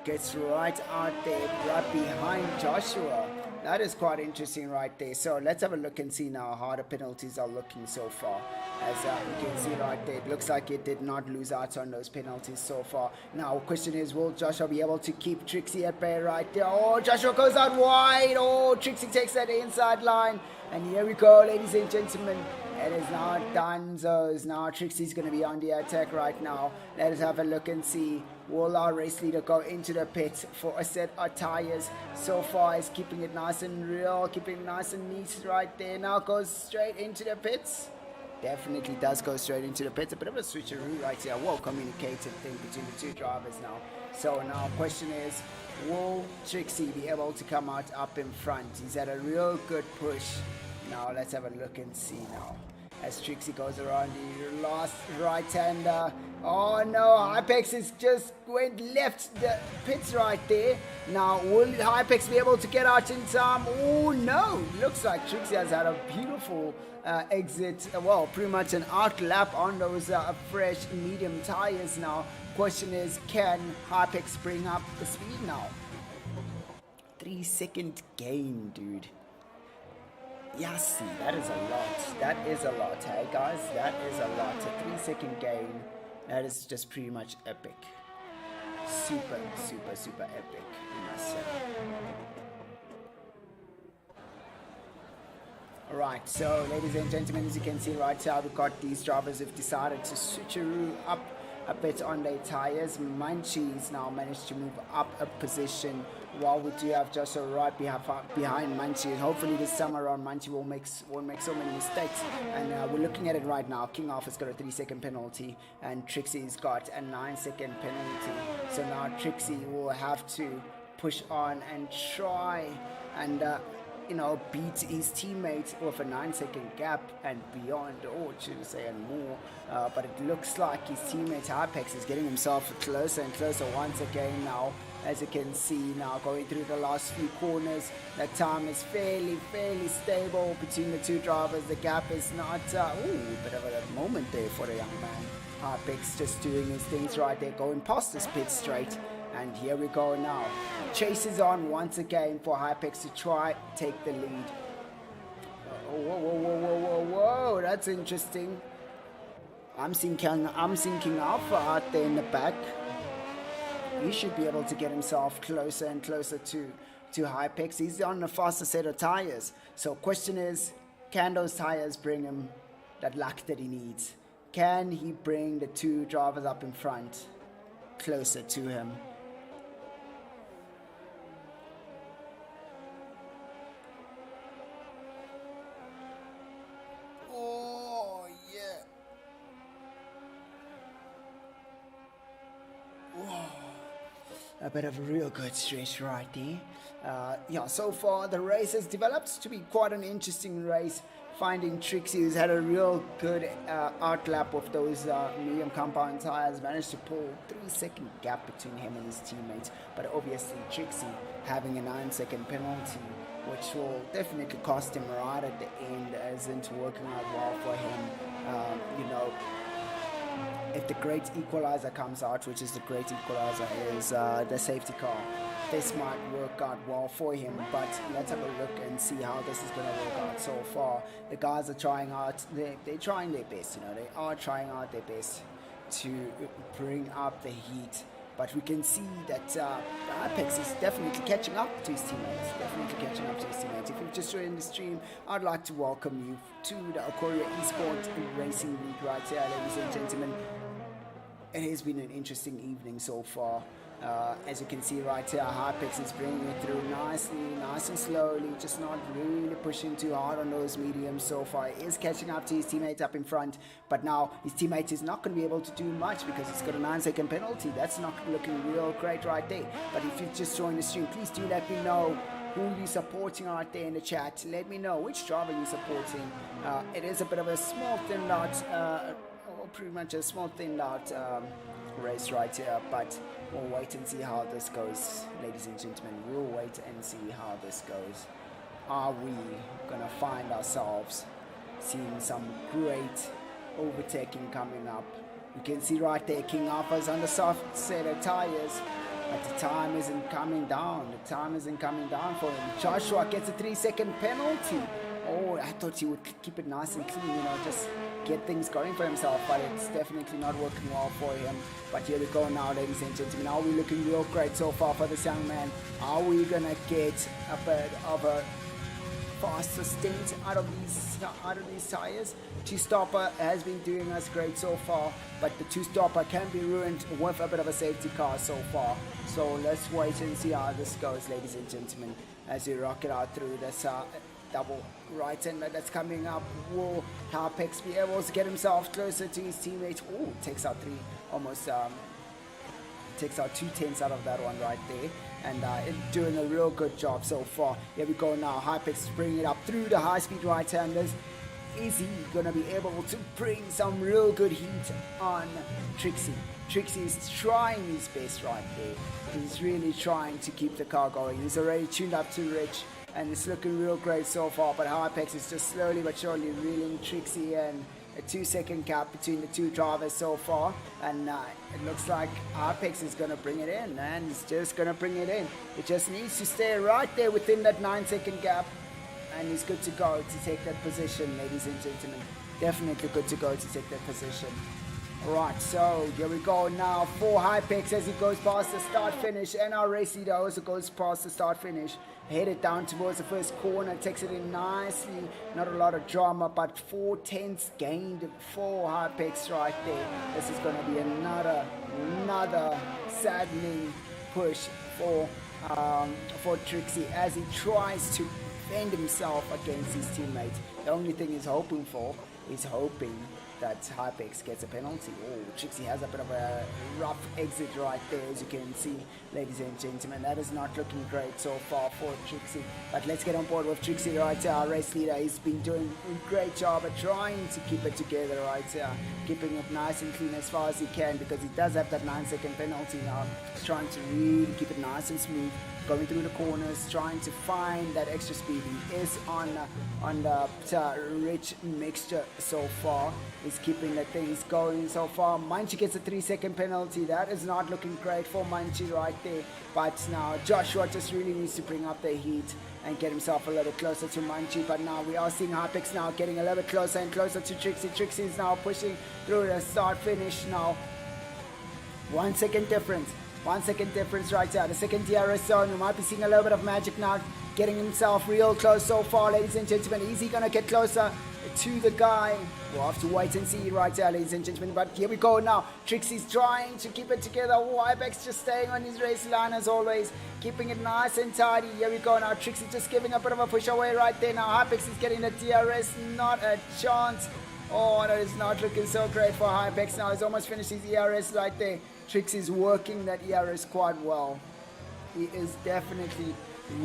Gets right out there, right behind Joshua. That is quite interesting right there. So let's have a look and see now how the penalties are looking so far. As you can see right there, it looks like it did not lose out on those penalties so far. Now, question is, will Joshua be able to keep Trixie at bay right there? Oh, Joshua goes out wide. Oh, Trixie takes that inside line. And here we go, ladies and gentlemen. It is now Danzo's. Now Trixie's going to be on the attack right now. Let us have a look and see. Will our race leader go into the pit for a set of tires? So far, he's keeping it nice and real, keeping it nice and neat right there. Now goes straight into the pits. Definitely does go straight into the pits. A bit of a switcheroo right here. Well communicated thing between the two drivers now. So now question is, will Trixie be able to come out up in front? He's had a real good push. Now let's have a look and see now. As Trixie goes around the last right-hander. Oh no, Hypex is just went left the pits right there. Now, will Hypex be able to get out in time? Oh no, looks like Trixie has had a beautiful exit. Well, pretty much an out lap on those fresh medium tires now. Question is, can Hypex bring up the speed now? 3-second gain, dude. Yeah, see, that is a lot. That is a lot, hey guys? That is a lot. A 3-second gain. That is just pretty much epic. Super epic, you must say. Alright, so ladies and gentlemen, as you can see right here, we've got these drivers who've decided to switcheroo up a bit on their tires. Munchie's now managed to move up a position, while we do have Joshua right behind Munchie. Hopefully this time around Munchie won't make so many mistakes. And we're looking at it right now. King Alpha's got a 3-second penalty, and Trixie's got a 9-second penalty. So now Trixie will have to push on and try and you know, beat his teammate with a 9-second gap and beyond, or to say and more. But it looks like his teammate Hypex is getting himself closer and closer once again now. As you can see now, going through the last few corners, the time is fairly stable between the two drivers. The gap is not, bit of a moment there for the young man. Hypex just doing his things right there, going past this pit straight. And here we go now. Chase is on once again for Hypex to try take the lead. Whoa, that's interesting. I'm seeing King Alpha out there in the back. he should be able to get himself closer and closer to Hypex. He's on a faster set of tires. So question is, can those tires bring him that luck that he needs? Can he bring the two drivers up in front closer to him? Oh, yeah. Whoa. A bit of a real good stretch right there. Yeah, so far the race has developed to be quite an interesting race. Finding Trixie, who's had a real good outlap of those medium compound tires, managed to pull 3-second gap between him and his teammates. But obviously Trixie having a 9-second penalty, which will definitely cost him right at the end, isn't working out well for him. You know, if the great equalizer comes out, which is the great equalizer is the safety car, this might work out well for him. But let's have a look and see how this is going to work out so far. The guys are trying out, they're trying their best, you know, they are trying out their best to bring up the heat. But we can see that Apex is definitely catching up to his teammates. If you've just joined the stream, I'd like to welcome you to the Acoria eSport Racing League right here, ladies and gentlemen. It has been an interesting evening so far. As you can see right here, Hypex is bringing it through nicely, nice and slowly, just not really pushing too hard on those mediums so far. He is catching up to his teammates up in front, but now his teammate is not going to be able to do much because he's got a 9-second penalty. That's not looking real great right there. But if you've just joined the stream, please do let me know who you're supporting out there in the chat. Let me know which driver you're supporting. It is a bit of a small thinned out, or pretty much a small thinned out race right here, but we'll wait and see how this goes, ladies and gentlemen. We'll wait and see how this goes. Are we gonna find ourselves seeing some great overtaking coming up? You can see right there King Alpha's on the soft set of tires, but the time isn't coming down. The time isn't coming down for him. Joshua gets a 3-second penalty. Oh, I thought he would keep it nice and clean, you know, just get things going for himself, but it's definitely not working well for him. But here we go now, ladies and gentlemen. Are we looking real great so far for this young man? Are we gonna get a bit of a faster stint out of these tires? Two-stopper has been doing us great so far, but the two-stopper can be ruined with a bit of a safety car so far. So let's wait and see how this goes, ladies and gentlemen, as we rock it out through this double right-hander that's coming up. Will Hypex be able to get himself closer to his teammates? Oh, takes out takes out 2/10 out of that one right there, and doing a real good job so far. Here we go now. Hypex bringing it up through the high-speed right-handers. Is he gonna be able to bring some real good heat on Trixie? Trixie is trying his best right there. He's really trying to keep the car going. He's already tuned up to Rich, and it's looking real great so far, but Hypex is just slowly but surely reeling Trixie in. A 2-second gap between the two drivers so far, and it looks like Hypex is going to bring it in, and he's just going to bring it in. It just needs to stay right there within that 9-second gap, and he's good to go to take that position, ladies and gentlemen. Definitely good to go to take that position. Alright, so here we go now for Hypex as he goes past the start-finish, and our race leader also goes past the start-finish. Headed down towards the first corner, takes it in nicely, not a lot of drama, but 4/10 gained for Hypex right there. This is going to be another saddening push for Trixie as he tries to defend himself against his teammates. The only thing he's hoping for is that Hypex gets a penalty. Oh, Trixie has a bit of a rough exit right there, as you can see, ladies and gentlemen. That is not looking great so far for Trixie. But let's get on board with Trixie right here. Our race leader, he's been doing a great job at trying to keep it together right here, keeping it nice and clean as far as he can, because he does have that 9-second penalty now. He's trying to really keep it nice and smooth, going through the corners, trying to find that extra speed. He is on the rich mixture so far. He's keeping the things going so far. Munchie gets a 3-second penalty. That is not looking great for Munchie right there. But now Joshua just really needs to bring up the heat and get himself a little closer to Munchie. But now we are seeing Hypex now getting a little bit closer and closer to Trixie. Trixie is now pushing through the start finish now. 1 second difference. 1 second difference right there. The second DRS zone, you might be seeing a little bit of magic now, getting himself real close so far, ladies and gentlemen. Is he gonna get closer to the guy? We'll have to wait and see right there, ladies and gentlemen. But here we go now. Trixie's trying to keep it together. Hypex just staying on his race line as always, keeping it nice and tidy. Here we go now. Trixie just giving a bit of a push away right there. Now Hypex is getting the DRS. Not a chance. Oh, that is not looking so great for Hypex now. He's almost finished his ERS right there. Trixie's working that ERS quite well. He is definitely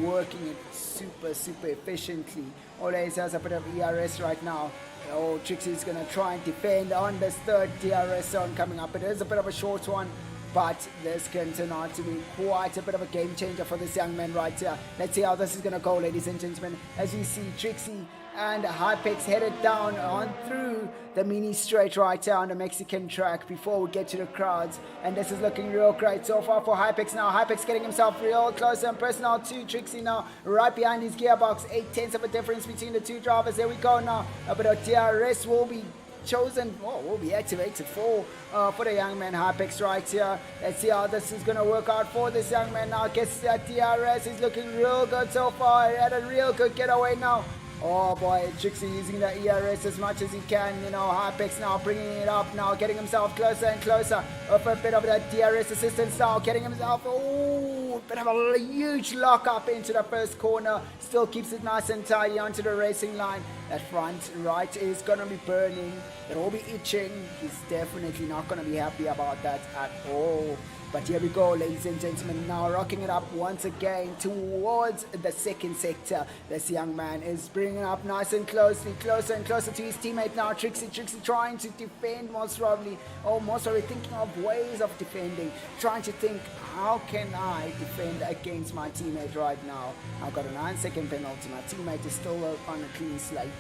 working it super efficiently. Always has a bit of ERS right now. Oh, Trixie's going to try and defend on this third DRS zone coming up. It is a bit of a short one, but this can turn out to be quite a bit of a game changer for this young man right here. Let's see how this is going to go, ladies and gentlemen. As you see, Trixie and Hypex headed down on through the mini straight right here on the Mexican track before we get to the crowds, and this is looking real great so far for Hypex now. Hypex getting himself real close and personal to Trixie now, right behind his gearbox. 8/10 of a difference between the two drivers. There we go now. A bit of DRS will be chosen, will be activated for the young man Hypex right here. Let's see how this is going to work out for this young man now. Gets that DRS. He's looking real good so far. He had a real good getaway now. Oh boy, Trixie using the ERS as much as he can, you know. Hypex now bringing it up now, getting himself closer and closer with a bit of that DRS assistance now, getting himself, bit of a huge lock up into the first corner. Still keeps it nice and tidy onto the racing line. That front right is going to be burning. It will be itching. He's definitely not going to be happy about that at all. But here we go, ladies and gentlemen, now rocking it up once again towards the second sector. This young man is bringing it up nice and closer and closer to his teammate now. Trixie trying to defend most probably thinking of ways of defending, trying to think, how can I defend against my teammate right now? I've got a 9-second penalty. My teammate is still on a clean slate.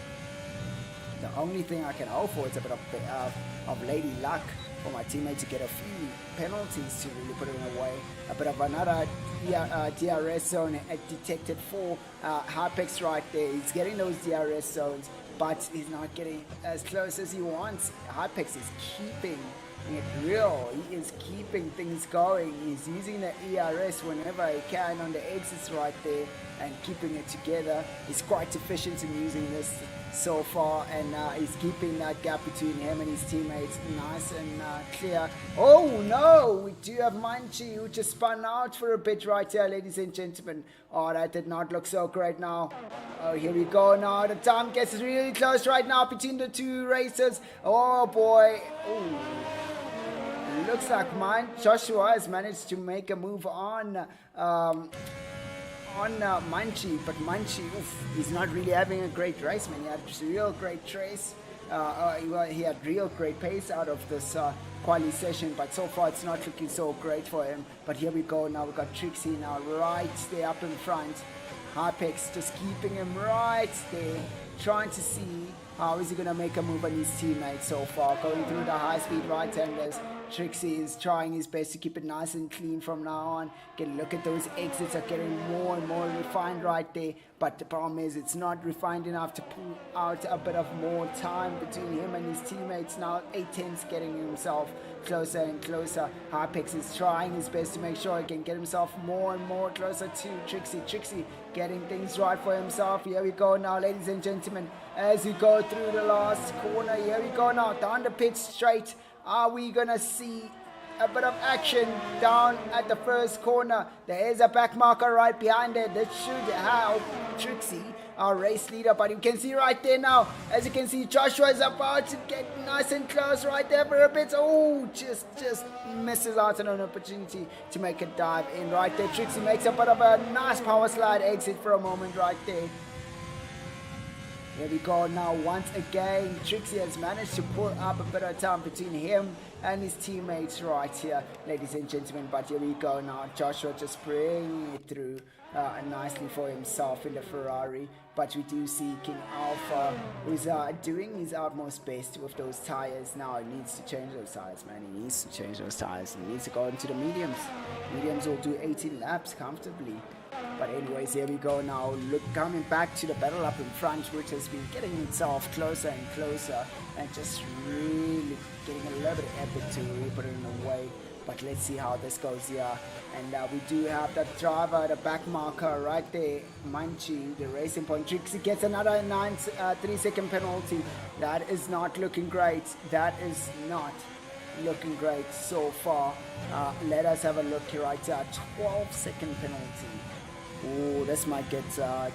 The only thing I can hope for is a bit of lady luck for my teammate to get a few penalties to really put it away. A bit of another DRS zone detected for Hypex right there. He's getting those DRS zones, but he's not getting as close as he wants. Hypex is keeping it real. He is keeping things going. He's using the ERS whenever he can on the exits right there and keeping it together. He's quite efficient in using this so far, and he's keeping that gap between him and his teammates nice and clear. Oh no, we do have Munchie who just spun out for a bit right here, ladies and gentlemen. Oh, that did not look so great now. Oh, here we go now. The time gets really close right now between the two racers. Oh boy. Ooh. Looks like Joshua has managed to make a move on Munchie, but Munchie, he's not really having a great race, man. He had a real great race. He had real great pace out of this quali session, but so far it's not looking so great for him. But here we go now. We've got Trixie now right there up in front. Hypex just keeping him right there, trying to see how is he going to make a move on his teammates so far. Going through the high-speed right-handers. Trixie is trying his best to keep it nice and clean from now on. Look at those exits are getting more and more refined right there. But the problem is it's not refined enough to pull out a bit of more time between him and his teammates. Now 8/10's getting himself closer and closer. Hypex is trying his best to make sure he can get himself more and more closer to Trixie. Trixie getting things right for himself. Here we go now, ladies and gentlemen, as we go through the last corner. Here we go now, down the pit straight. Are we gonna see a bit of action down at the first corner? There is a back marker right behind it. This should help Trixie, our race leader, but you can see right there now, as you can see, Joshua is about to get nice and close right there for a bit. Oh, just misses out on an opportunity to make a dive in right there. Trixie makes a bit of a nice power slide exit for a moment right there. Here we go now, once again, Trixie has managed to pull up a bit of time between him and his teammates right here, ladies and gentlemen. But here we go now, Joshua just bringing it through nicely for himself in the Ferrari. But we do see King Alpha, who's doing his utmost best with those tires. Now he needs to change those tires, man. He needs to change those tires. He needs to go into the mediums. Mediums will do 18 laps comfortably. But anyways, here we go now. Look, coming back to the battle up in front, which has been getting itself closer and closer, and just really getting a little bit epic to really put it in a way. But let's see how this goes here. And we do have the driver, the back marker right there, Munchie, the Racing Point. Trixie gets another 3-second penalty. That is not looking great. That is not looking great so far. Let us have a look here right here. 12-second penalty. Oh, this might get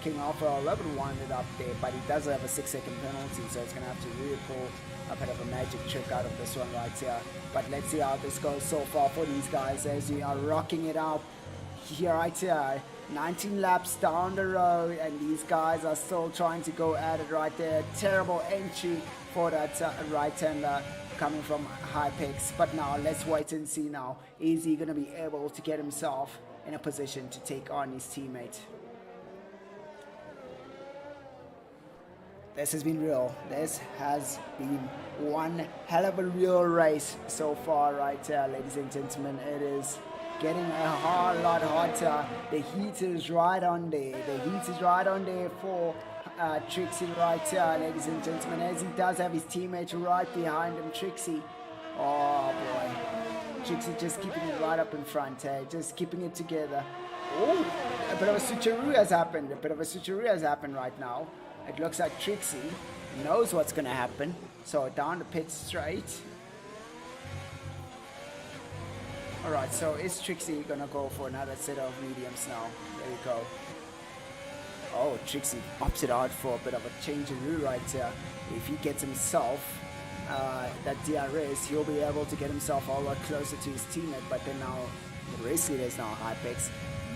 King Alpha a little bit winded up there, but he does have a 6-second penalty, so it's going to have to really pull a bit of a magic trick out of this one right here. But let's see how this goes so far for these guys as we are rocking it out here right here. 19 laps down the road, and these guys are still trying to go at it right there. Terrible entry for that right-hander coming from Hypex. But now let's wait and see now. Is he going to be able to get himself in a position to take on his teammate? This has been real. This has been one hell of a real race so far right here, ladies and gentlemen. It is getting a whole lot hotter. The heat is right on there. The heat is right on there for Trixie right here, ladies and gentlemen, as he does have his teammate right behind him, Trixie. Oh boy. Trixie just keeping it right up in front, hey? Just keeping it together. Oh, a bit of a switcheroo has happened. A bit of a switcheroo has happened right now. It looks like Trixie knows what's going to happen. So down the pit straight. Alright, so is Trixie going to go for another set of mediums now? There we go. Oh, Trixie opted out for a bit of a change of route right here. If he gets himself that DRS, he'll be able to get himself a lot closer to his teammate. But then now the race leader is now Hypex.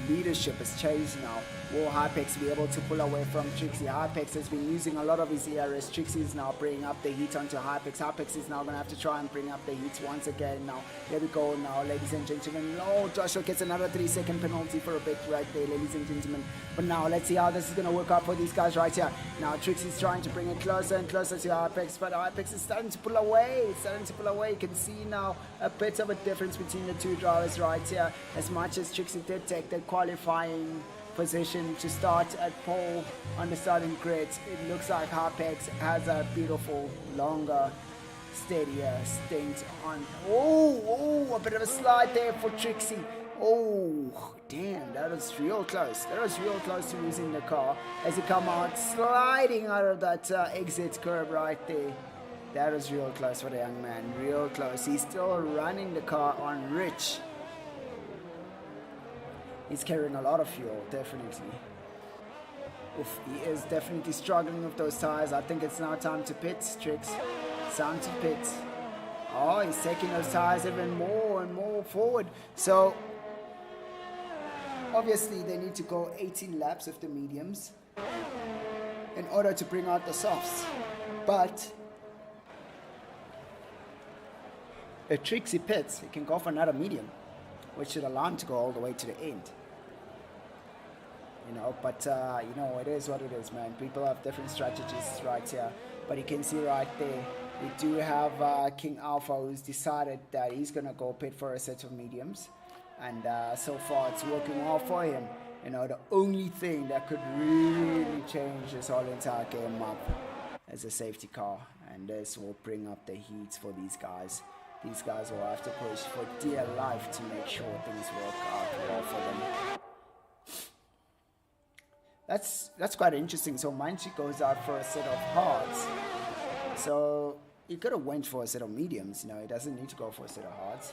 Leadership has changed now. Will Hypex be able to pull away from Trixie? Hypex has been using a lot of his ERS. Trixie is now bringing up the heat onto Hypex. Hypex is now going to have to try and bring up the heat once again now. There we go now, ladies and gentlemen. Oh, Joshua gets another 3-second penalty for a bit right there, ladies and gentlemen. But now let's see how this is going to work out for these guys right here. Now Trixie's trying to bring it closer and closer to Hypex, but Hypex is starting to pull away. It's starting to pull away. You can see now a bit of a difference between the two drivers right here. As much as Trixie did take the qualifying position to start at pole on the starting grid, it looks like Hypex has a beautiful, longer, steadier stint on. Oh, a bit of a slide there for Trixie. Oh, damn, that was real close. That was real close to losing the car as he come out sliding out of that exit curb right there. That was real close for the young man, real close. He's still running the car on rich. He's carrying a lot of fuel, definitely. Oof, he is definitely struggling with those tires. I think it's now time to pit, Trix. It's time to pit. Oh, he's taking those tires even more and more forward. So, obviously, they need to go 18 laps of the mediums in order to bring out the softs. But if Trixie pits, he can go for another medium, which should allow him to go all the way to the end. You know, but you know, it is what it is, man. People have different strategies right here. But you can see right there, we do have King Alpha, who's decided that he's gonna go pit for a set of mediums, and so far it's working well for him. You know, the only thing that could really change this whole entire game up is a safety car, and this will bring up the heat for these guys. These guys will have to push for dear life to make sure things work out well for them. That's quite interesting. So Manchi goes out for a set of hards. So he could have went for a set of mediums. You know, he doesn't need to go for a set of hards.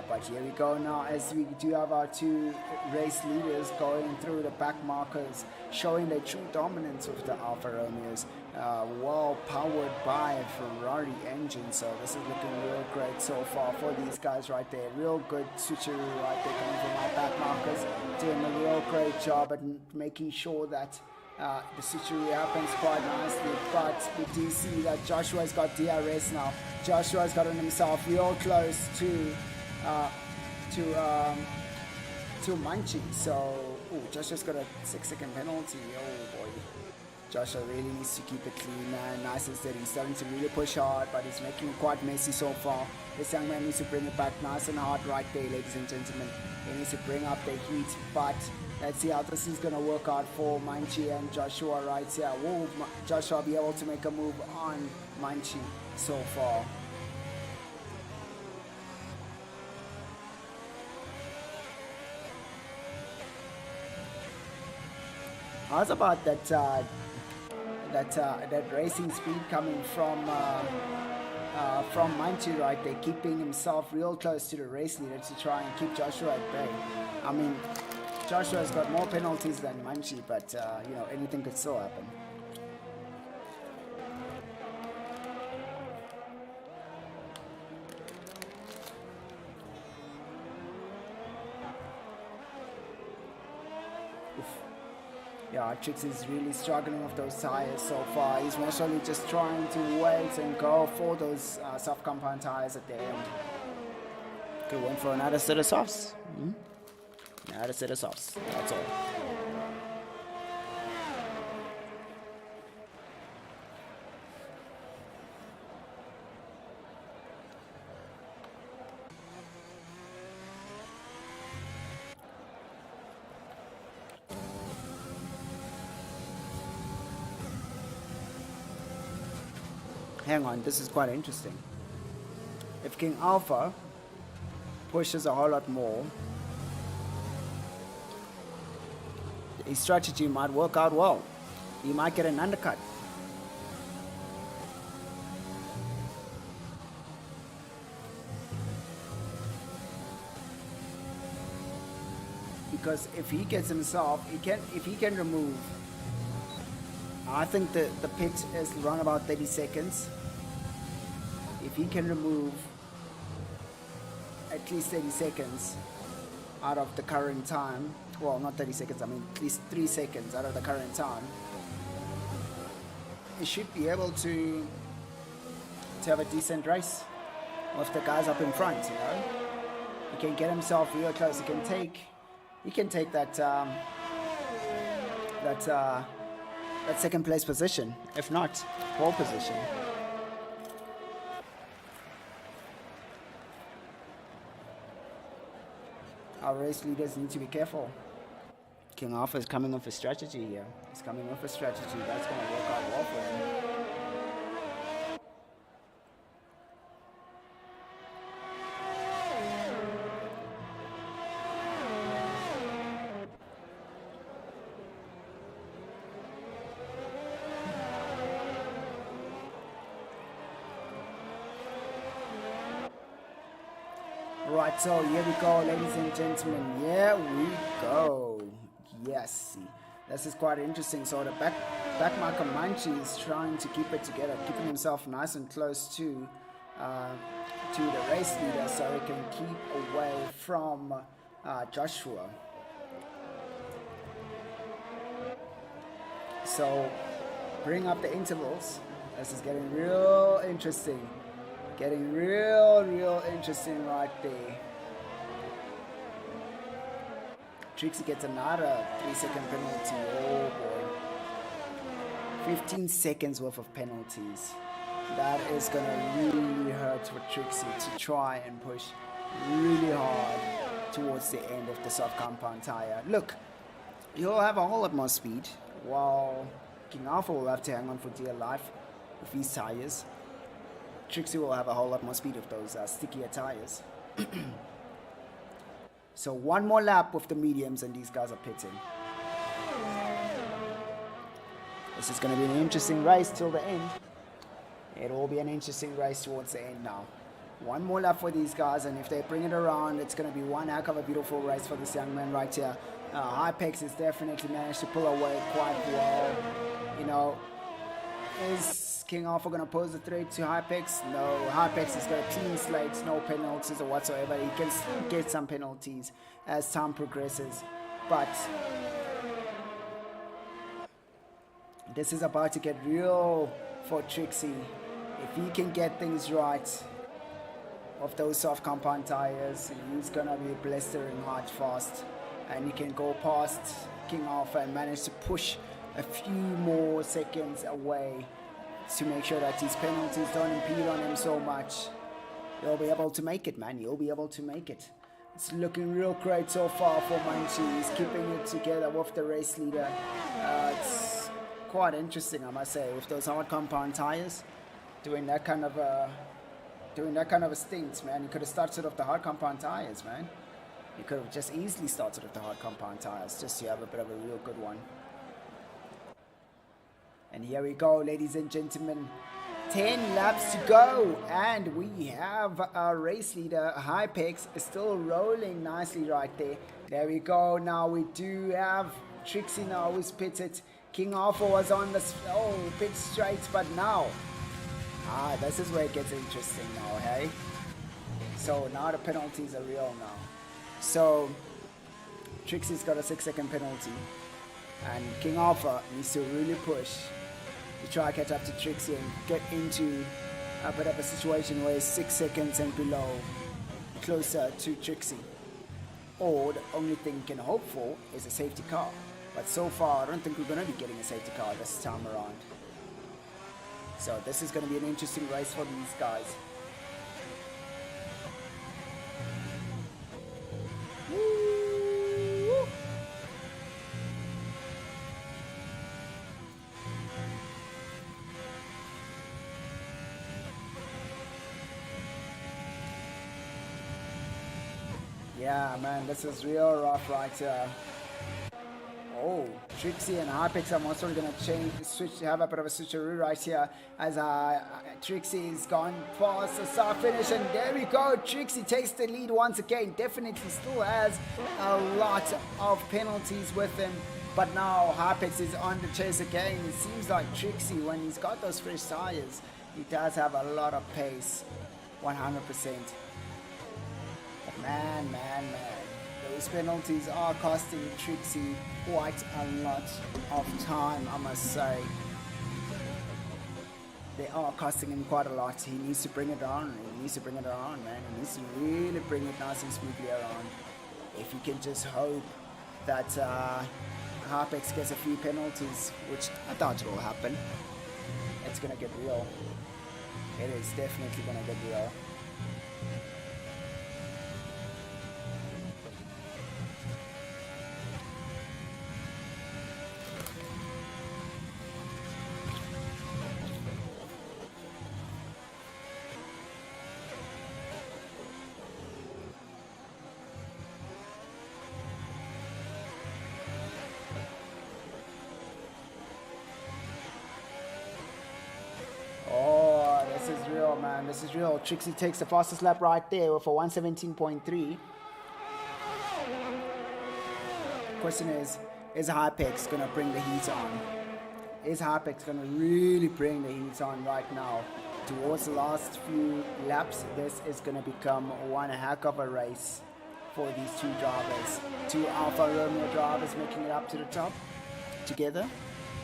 But here we go now, as we do have our two race leaders going through the back markers, showing their true dominance with the Alfa Romeos, well powered by Ferrari engine. So this is looking real great so far for these guys right there. Real good switcheroo right there coming from our back markers, doing a real great job at making sure that the switcheroo happens quite nicely. But we do see that Joshua's got DRS now. Joshua's gotten himself real close to Munchie. So Joshua's got a 6-second penalty. Oh boy, Joshua really needs to keep it clean and nice and steady. He's starting to really push hard, but he's making it quite messy so far. This young man needs to bring it back nice and hard right there, ladies and gentlemen. He needs to bring up the heat, but let's see how this is going to work out for Munchie and Joshua right here. Will Joshua be able to make a move on Munchie so far? How's about that racing speed coming from Manchi right there, keeping himself real close to the race leader to try and keep Joshua at bay. I mean, Joshua's got more penalties than Manchi, but you know, anything could still happen. Yeah, Trix is really struggling with those tires so far. He's most probably just trying to wait and go for those soft compound tires at the end. Could went for another set of softs. Another set of softs. That's all. Hang on, this is quite interesting. If King Alpha pushes a whole lot more, his strategy might work out well. He might get an undercut. Because if he gets himself, if he can remove, I think the pit is around about 30 seconds. If he can remove at least 30 seconds out of the current time, well, not 30 seconds, I mean at least 3 seconds out of the current time, he should be able to have a decent race with the guys up in front, you know. He can get himself real close. He can take that second place position, if not pole position. Our race leaders need to be careful. King Alpha is coming with a strategy here. He's coming with a strategy that's going to work out well for him. Right, so here we go, ladies and gentlemen. Here we go. Yes, see, this is quite interesting. So the back marker Manchi is trying to keep it together, keeping himself nice and close to the race leader, so he can keep away from Joshua. So bring up the intervals. This is getting real interesting. Getting real interesting right there. Trixie gets another 3-second penalty. Oh boy. 15 seconds worth of penalties. That is going to really hurt for Trixie to try and push really hard towards the end of the soft compound tire. Look, he'll have a whole lot more speed, while King Alpha will have to hang on for dear life with these tires. Trixie will have a whole lot more speed with those stickier tires. So one more lap with the mediums and these guys are pitting. This is going to be an interesting race till the end. It will be an interesting race towards the end now. One more lap for these guys, and if they bring it around, it's going to be one heck of a beautiful race for this young man right here. Hypex has definitely managed to pull away quite well. You know, is King Alpha going to pose a threat to Hypex? No, Hypex has got a clean slate, no penalties or whatsoever. He can still get some penalties as time progresses, but this is about to get real for Trixie. If he can get things right of those soft compound tires, he's going to be blistering hard fast, and he can go past King Alpha and manage to push a few more seconds away to make sure that these penalties don't impede on him so much. He'll be able to make it, man. He'll be able to make it. It's looking real great so far for Manchi. He's keeping it together with the race leader. It's quite interesting, I must say, with those hard compound tires, doing that kind of a stint, man. He could have started off the hard compound tires, man. He could have just easily started off the hard compound tires just to have a bit of a real good one. And here we go, ladies and gentlemen. 10 laps to go, and we have our race leader, Hypex, still rolling nicely right there. There we go. Now we do have Trixie now who's pitted. King Alpha was on the pit straight, but now, this is where it gets interesting now, hey? So now the penalties are real now. So Trixie's got a 6-second penalty, and King Alpha needs to really push to try to catch up to Trixie and get into a bit of a situation where it's 6 seconds and below, closer to Trixie. Or the only thing you can hope for is a safety car. But so far, I don't think we're going to be getting a safety car this time around. So this is going to be an interesting race for these guys. Yeah, man, this is real rough right here. Oh, Trixie and Hypex are most probably going to have a bit of a switcheroo right here as Trixie's gone past the start finish, and there we go. Trixie takes the lead once again. Definitely still has a lot of penalties with him, but now Hypex is on the chase again. It seems like Trixie, when he's got those fresh tires, he does have a lot of pace, 100%. Man, those penalties are costing Trixie quite a lot of time, I must say. They are costing him quite a lot. He needs to bring it on. He needs to bring it around, man. He needs to really bring it nice and smoothly around. If you can just hope that Harpex gets a few penalties, which I doubt it will happen, it's going to get real. It is definitely going to get real. Man, this is real. Trixie takes the fastest lap right there with a 117.3. Question is Hypex going to bring the heat on? Is Hypex going to really bring the heat on right now? Towards the last few laps, this is going to become one heck of a race for these two drivers. Two Alfa Romeo drivers making it up to the top together,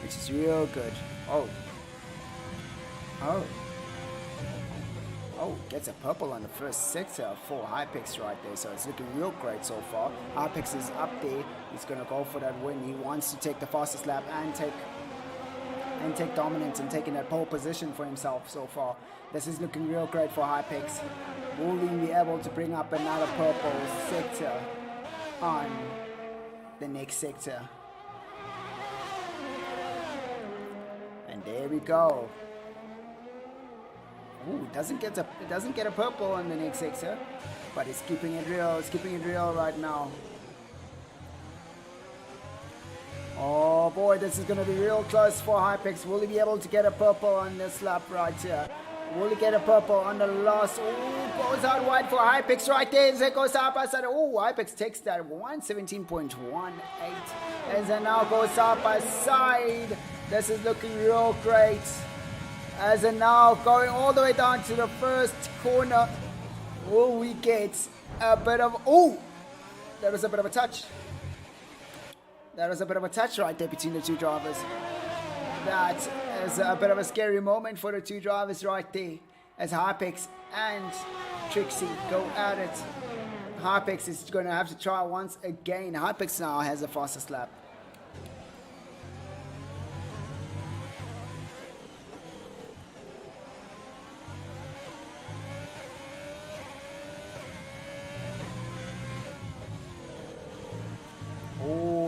which is real good. Oh, gets a purple on the first sector for Hypex right there, so it's looking real great so far. Hypex is up there. He's going to go for that win. He wants to take the fastest lap and take dominance and taking that pole position for himself so far. This is looking real great for Hypex. Will he be able to bring up another purple sector on the next sector? And there we go. Ooh, doesn't get a purple on the next sector, but it's keeping it real. It's keeping it real right now. Oh boy, this is going to be real close for Hypex. Will he be able to get a purple on this lap right here? Will he get a purple on the last? Ooh, goes out wide for Hypex right there. It goes up side. Oh, Hypex takes that 117.18 as it now goes up by side. This is looking real great. As it now going all the way down to the first corner. Will we get a bit of... Oh! That was a bit of a touch. That was a bit of a touch right there between the two drivers. That is a bit of a scary moment for the two drivers right there. As Hypex and Trixie go at it. Hypex is going to have to try once again. Hypex now has the fastest lap.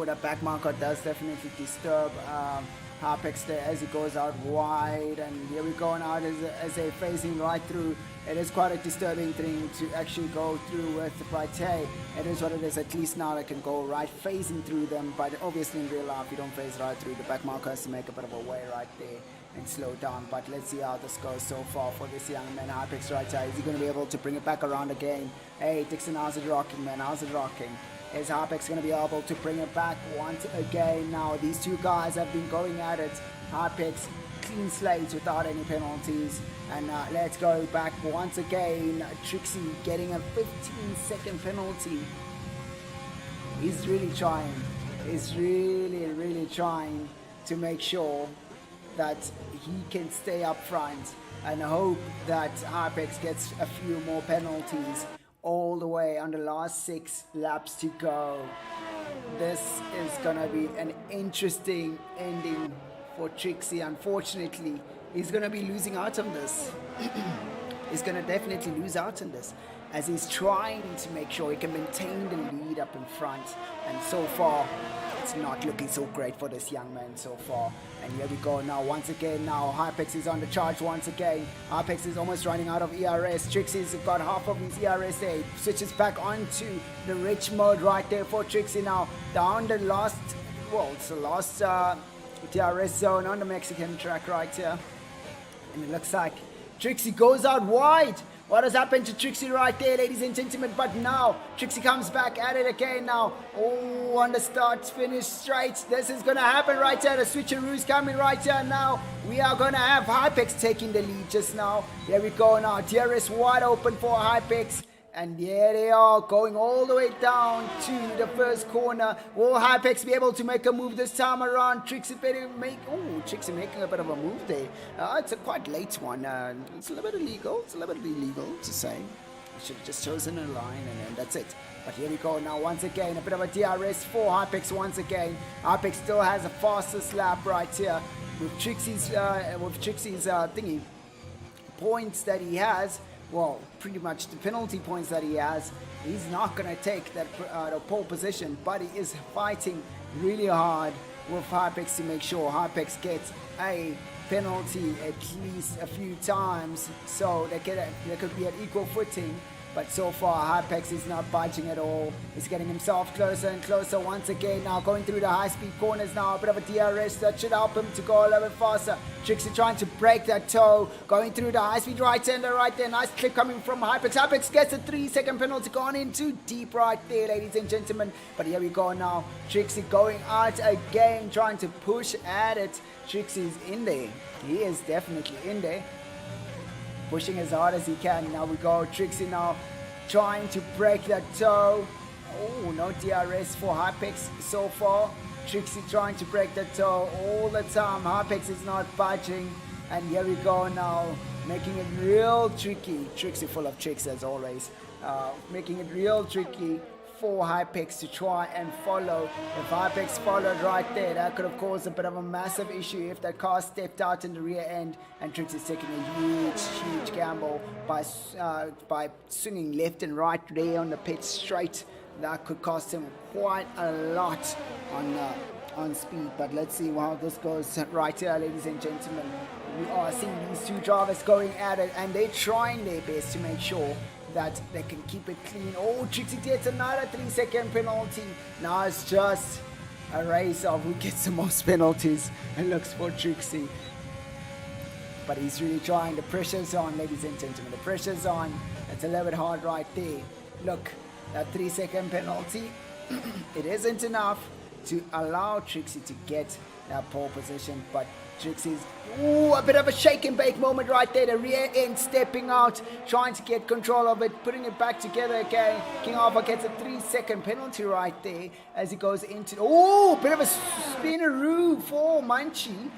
The back marker does definitely disturb Harpex there as he goes out wide, and here we go now as they're facing right through. It is quite a disturbing thing to actually go through with, but hey, it is what it is. At least now they can go right facing through them, but obviously in real life you don't face right through. The back marker has to make a bit of a way right there and slow down, but let's see how this goes so far for this young man. Harpex right here, is he going to be able to bring it back around again? Hey Dixon, how's it rocking, man? How's it rocking? Is Harpex going to be able to bring it back once again? Now these two guys have been going at it. Harpex clean slate without any penalties, and let's go back once again. Trixie getting a 15-second penalty. He's really trying. He's really trying to make sure that he can stay up front and hope that Harpex gets a few more penalties all the way on the last 6 laps to go. This is gonna be an interesting ending for Trixie. Unfortunately, he's gonna be losing out on this. He's gonna definitely lose out on this, as he's trying to make sure he can maintain the lead up in front, and so far it's not looking so great for this young man so far. And here we go now once again. Now Harpex is on the charge once again. Harpex is almost running out of ERS. Trixie's got half of his ERS there. Switches back onto the rich mode right there for Trixie now. Down the last, well, it's the last DRS zone on the Mexican track right here. And it looks like Trixie goes out wide. What has happened to Trixie right there, ladies and gentlemen? But now Trixie comes back at it again now. Oh, on the start finish straight. This is going to happen right here. The switcheroo's coming right here now. We are going to have Harpex taking the lead just now. There we go now. DRS wide open for Harpex. And there they are, going all the way down to the first corner. Will Harpex be able to make a move this time around? Trixie Trixie making a bit of a move there. It's a quite late one. It's a little bit illegal. It's a little bit illegal to say. I should have just chosen a line, and then that's it. But here we go now once again. A bit of a DRS for Harpex once again. Harpex still has a fastest lap right here with Trixie's thingy points that he has. Well, pretty much the penalty points that he has, he's not going to take that pole position, but he is fighting really hard with Harpex to make sure Harpex gets a penalty at least a few times, so they could be at equal footing. But so far, Harpex is not budging at all. He's getting himself closer and closer once again. Now going through the high-speed corners now. A bit of a DRS that should help him to go a little bit faster. Trixie trying to break that toe. Going through the high-speed right-hander right there. Nice clip coming from Harpex. Harpex gets a 3-second penalty. Gone in too deep right there, ladies and gentlemen. But here we go now. Trixie going out again, trying to push at it. Trixie's in there. He is definitely in there, pushing as hard as he can. Now we go, Trixie now trying to break that toe. Oh, no DRS for Harpex so far. Trixie trying to break that toe all the time. Harpex is not budging. And here we go now, making it real tricky. Trixie full of tricks as always. Making it real tricky for Harpex to try and follow. If Harpex followed right there, that could have caused a bit of a massive issue if that car stepped out in the rear end, and Trixie's taking a huge gamble by swinging left and right there on the pit straight. That could cost him quite a lot on speed. But let's see how this goes right here, ladies and gentlemen. We are seeing these two drivers going at it, and they're trying their best to make sure that they can keep it clean. Oh, Trixie gets another 3-second penalty. Now it's just a race of who gets the most penalties. It looks for Trixie. But he's really trying. The pressure's on, ladies and gentlemen. The pressure's on. It's a little bit hard right there. Look, that 3-second penalty, it isn't enough to allow Trixie to get that pole position, but Trixie's, a bit of a shake and bake moment right there. The rear end stepping out, trying to get control of it, putting it back together again. King Alpha gets a 3-second penalty right there as he goes into, bit of a spinneroo for Munchie.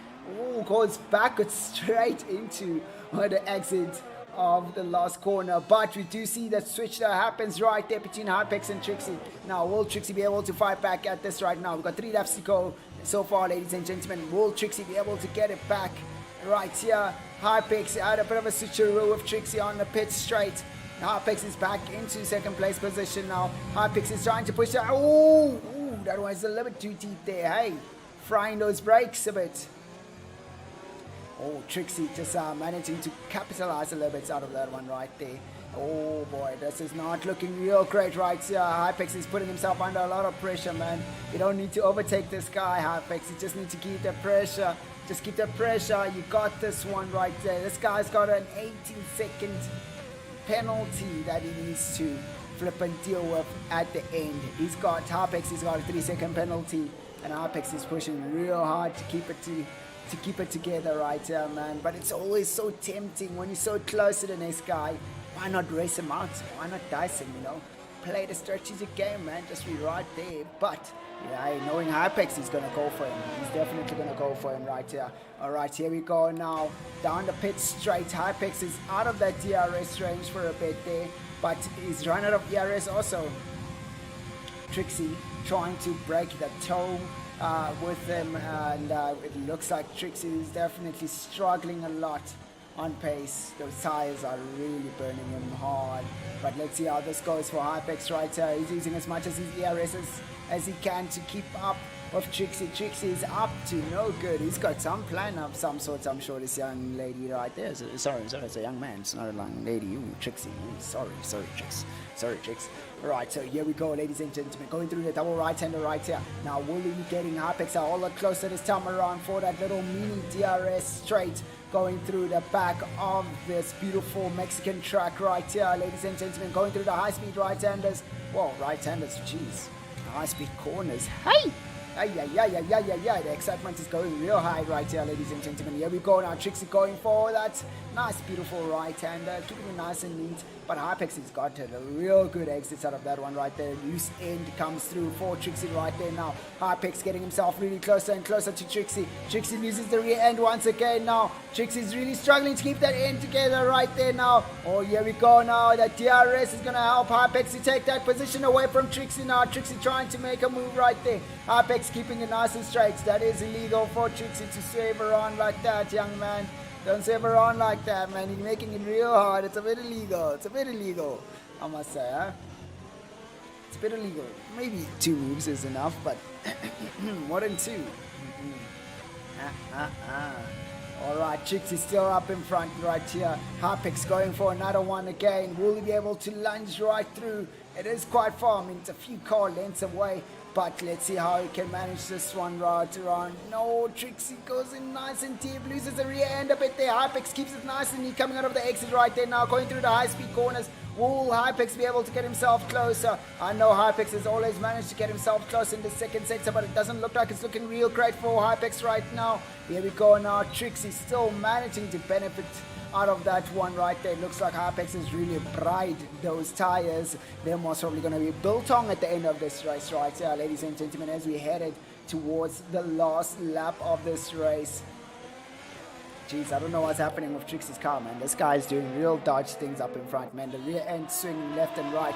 Goes backwards straight into the exit of the last corner. But we do see that switch that happens right there between Harpex and Trixie. Now, will Trixie be able to fight back at this right now? We've got 3 laps to go so far, ladies and gentlemen. Will Trixie be able to get it back right here? Harpex had a bit of a switcheroo with Trixie on the pit straight. Now Harpex is back into second place position now. Harpex is trying to push out. That was a little bit too deep there. Hey, frying those brakes a bit. Oh, Trixie just managing to capitalize a little bit out of that one right there. Oh boy, this is not looking real great right here. Hypex is putting himself under a lot of pressure, man. You don't need to overtake this guy, Hypex. You just need to keep the pressure. Just keep the pressure. You got this one right there. This guy's got an 18-second penalty that he needs to flip and deal with at the end. Hypex, he's got a 3-second penalty, and Hypex is pushing real hard to keep it together right here, man. But it's always so tempting when you're so close to the next guy. Why not race him out? Why not dice him, Play the strategic game, man. Just be right there. But, yeah, knowing Hypex, he's going to go for him. He's definitely going to go for him right here. All right, here we go now. Down the pit straight. Hypex is out of that DRS range for a bit there. But he's run out of ERS also. Trixie trying to break the toe with him. And it looks like Trixie is definitely struggling a lot on pace. Those tires are really burning him hard. But let's see how this goes for Hypex right here. He's using as much as his ERS as he can to keep up with Trixie. Trixie is up to no good. He's got some plan of some sort, I'm sure, this young lady right there. Sorry, it's a young man. It's not a young lady. Ooh, Trixie. Ooh, sorry, Trix. Sorry, Trix. Alright, so here we go, ladies and gentlemen. Going through the double right-hander right here. Now, will he be getting Hypex a whole lot closer this time around for that little mini DRS straight going through the back of this beautiful Mexican track right here, ladies and gentlemen. Going through the high-speed right-handers. Whoa, right-handers, jeez. High-speed corners. Hey! Yeah. The excitement is going real high right here, ladies and gentlemen. Here we go now. Trixie going for that nice, beautiful right-hander. Keeping it nice and neat. But Hypex has got a real good exit out of that one right there. Loose end comes through for Trixie right there now. Hypex getting himself really closer and closer to Trixie. Trixie loses the rear end once again now. Trixie's really struggling to keep that end together right there now. Oh, here we go now. The DRS is going to help Hypex to take that position away from Trixie now. Trixie trying to make a move right there. Hypex keeping it nice and straight. That is illegal for Trixie to save around like that, young man. Don't save around like that, man. You're making it real hard. It's a bit illegal. I must say, huh? It's a bit illegal. Maybe 2 moves is enough, but more than 2. Alright, Trixie's still up in front right here. Hypex going for another one again. Will he be able to lunge right through? It is quite far. I mean, it's a few car lengths away. But let's see how he can manage this one right around. No, Trixie goes in nice and deep, loses the rear end a bit there. Hypex keeps it nice and neat, coming out of the exit right there now, going through the high-speed corners. Will Hypex be able to get himself closer? I know Hypex has always managed to get himself close in the second sector, but it doesn't look like it's looking real great for Hypex right now. Here we go now. Trixie still managing to benefit out of that one right there. It looks like Hypex has really bride those tires. They're most probably going to be built on at the end of this race right here, ladies and gentlemen, as we headed towards the last lap of this race. Jeez, I don't know what's happening with Trixie's car, man. This guy's doing real dodge things up in front, man. The rear end swinging left and right.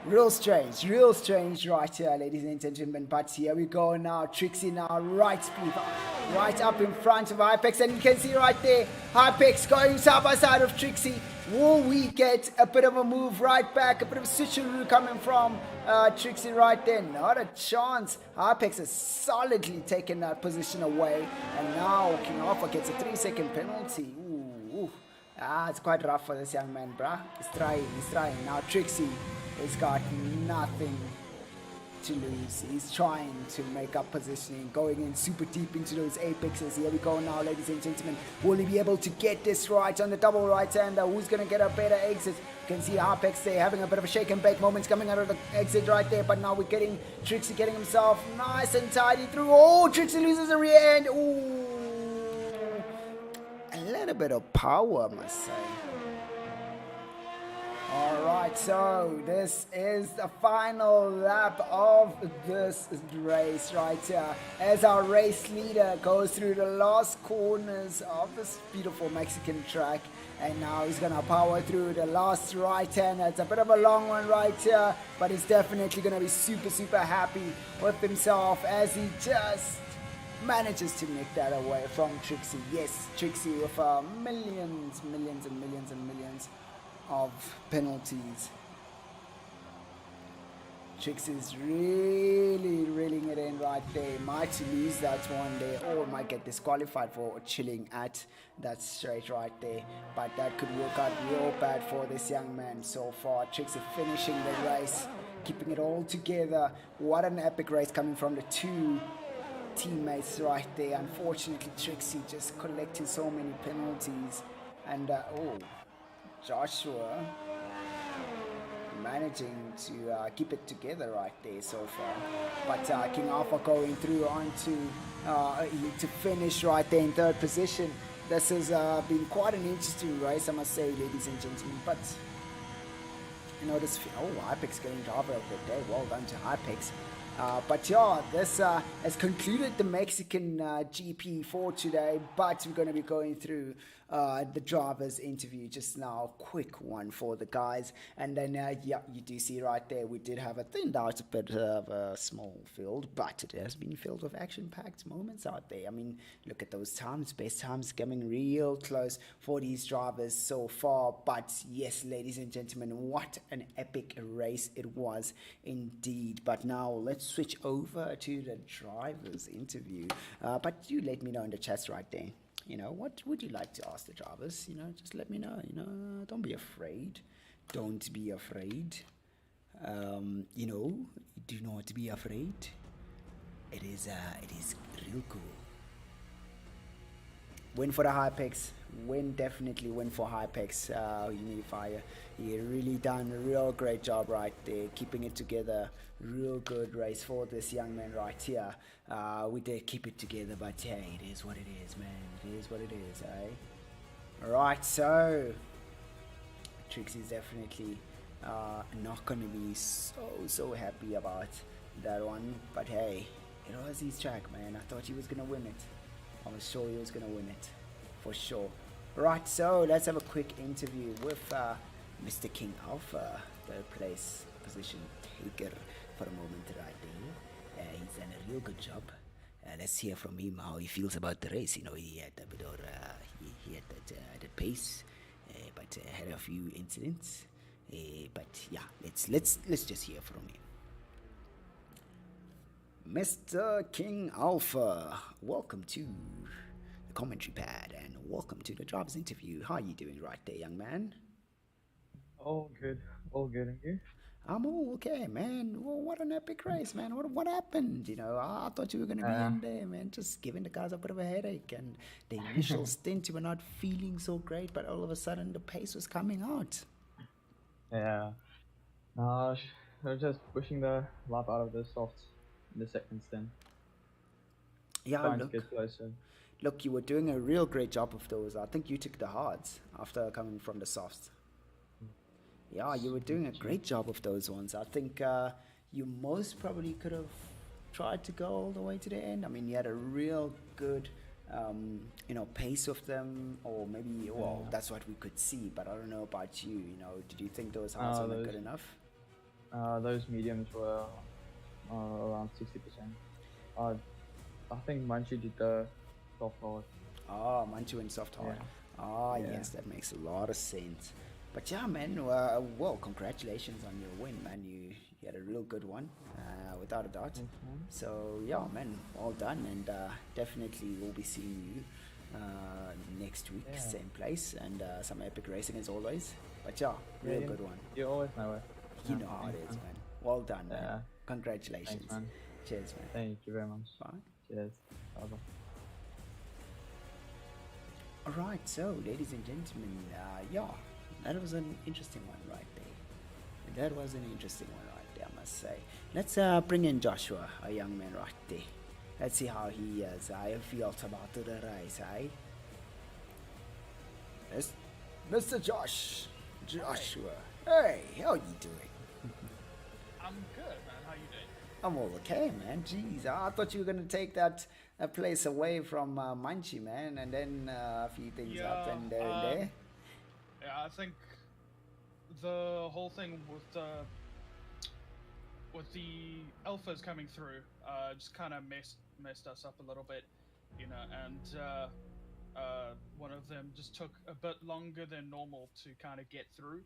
Real strange right here, ladies and gentlemen. But here we go now. Trixie now, right speed, right up in front of Hypex. And you can see right there, Hypex going side by side of Trixie. Will we get a bit of a move right back? A bit of a switcheroo coming from Trixie right there? Not a chance. Hypex has solidly taken that position away. And now King Alpha gets a 3-second penalty. Ooh. It's quite rough for this young man, bruh. He's trying. Now Trixie has got nothing to lose. He's trying to make up positioning, going in super deep into those apexes. Here we go now, ladies and gentlemen. Will he be able to get this right on the double right-hander? Who's going to get a better exit? You can see Hypex there having a bit of a shake and bake moments coming out of the exit right there. But now we're getting Trixie getting himself nice and tidy through. Oh, Trixie loses the rear end. Ooh. A little bit of power, I must say. Alright, so this is the final lap of this race right here, as our race leader goes through the last corners of this beautiful Mexican track, and now he's gonna power through the last right-hander. It's a bit of a long one right here, but he's definitely gonna be super happy with himself as he just manages to nick that away from Trixie. Yes, Trixie with millions of penalties. Trix is really reeling it in right there. Might lose that one there or might get disqualified for chilling at that straight right there. But that could work out real bad for this young man so far. Trix is finishing the race, keeping it all together. What an epic race coming from the two teammates right there. Unfortunately, Trixie just collecting so many penalties. And, oh, Joshua managing to keep it together right there so far. But King Alpha going through onto to finish right there in third position. This has been quite an interesting race, I must say, ladies and gentlemen. But you know, this Hypex getting driver of the day. Well done to Hypex. But yeah, this has concluded the Mexican GP for today. But we're going to be going through the driver's interview just now. Quick one for the guys. And then, yeah, you do see right there, we did have a thinned out a bit of a small field, but it has been filled with action-packed moments out there. I mean, look at those times. Best times coming real close for these drivers so far. But yes, ladies and gentlemen, what an epic race it was indeed. But now let's switch over to the driver's interview. But you let me know in the chats right there. You know, what would you like to ask the drivers? You know, just let me know. You know, don't be afraid. Don't be afraid. You know, do not be afraid. It is real cool. Win for the Hypex. Definitely win for Hypex. Unifier. He really done a real great job right there, keeping it together. Real good race for this young man right here. We did keep it together, but hey, it is what it is, man. It is what it is, eh? Alright, so Trixie's definitely not gonna be so happy about that one. But hey, it was his track, man. I thought he was gonna win it. I was sure he was gonna win it, for sure. Right, so let's have a quick interview with Mr. King Alpha, third place position taker for a moment right there. He's done a real good job. Let's hear from him how he feels about the race. You know, he had a bit of he had that pace, but had a few incidents. But yeah, let's just hear from him. Mr. King Alpha, welcome to the commentary pad and welcome to the driver's interview. How are you doing right there, young man? All good, and you? I'm all okay, man. Well, what an epic race, man. What happened? You know, I thought you were going to be Uh, in there, man, just giving the guys a bit of a headache. And the initial stint, you were not feeling so great, but all of a sudden the pace was coming out. yeah. No, I was just pushing the lap out of the softs in the second stint, Yeah, trying to get closer. look, you were doing a real great job of those. I think you took the hards after coming from the softs. Yeah, you were doing a great job of those ones. I think you most probably could have tried to go all the way to the end. I mean, you had a real good, you know, pace of them, or maybe, well, that's what we could see. But I don't know about you. You know, did you think those highs were not good enough? Those mediums were around 60%. Uh, I think Manchi did the soft hard. Ah, Manchu and soft hard. Yeah. Ah, Yeah. yes, that makes a lot of sense. But yeah, man, well, congratulations on your win, man. You had a real good one, without a doubt. Mhm. So yeah, man, well done, and definitely we'll be seeing you next week, Yeah. same place, and some epic racing as always. But yeah, Yeah, real you, good one. you always know it. You Yeah, know how it thanks, is, man. man. Well done, man. Yeah. Thanks, Congratulations. man. Cheers, man. Thank you very much. Bye. Cheers. Bye. All right, so ladies and gentlemen, yeah, that was an interesting one right there. That was an interesting one right there, I must say. Let's bring in Joshua, a young man right there. Let's see how he is. I feel about the race, eh? Yes, Mr. Joshua. Hey, how you doing? I'm good, man. How you doing? I'm all okay, man. Jeez, I thought you were gonna take that place away from Munchie, man, and then a few things up Yeah, and there and there. yeah. I think the whole thing with the alphas coming through, just kind of messed us up a little bit, you know. And one of them just took a bit longer than normal to kind of get through.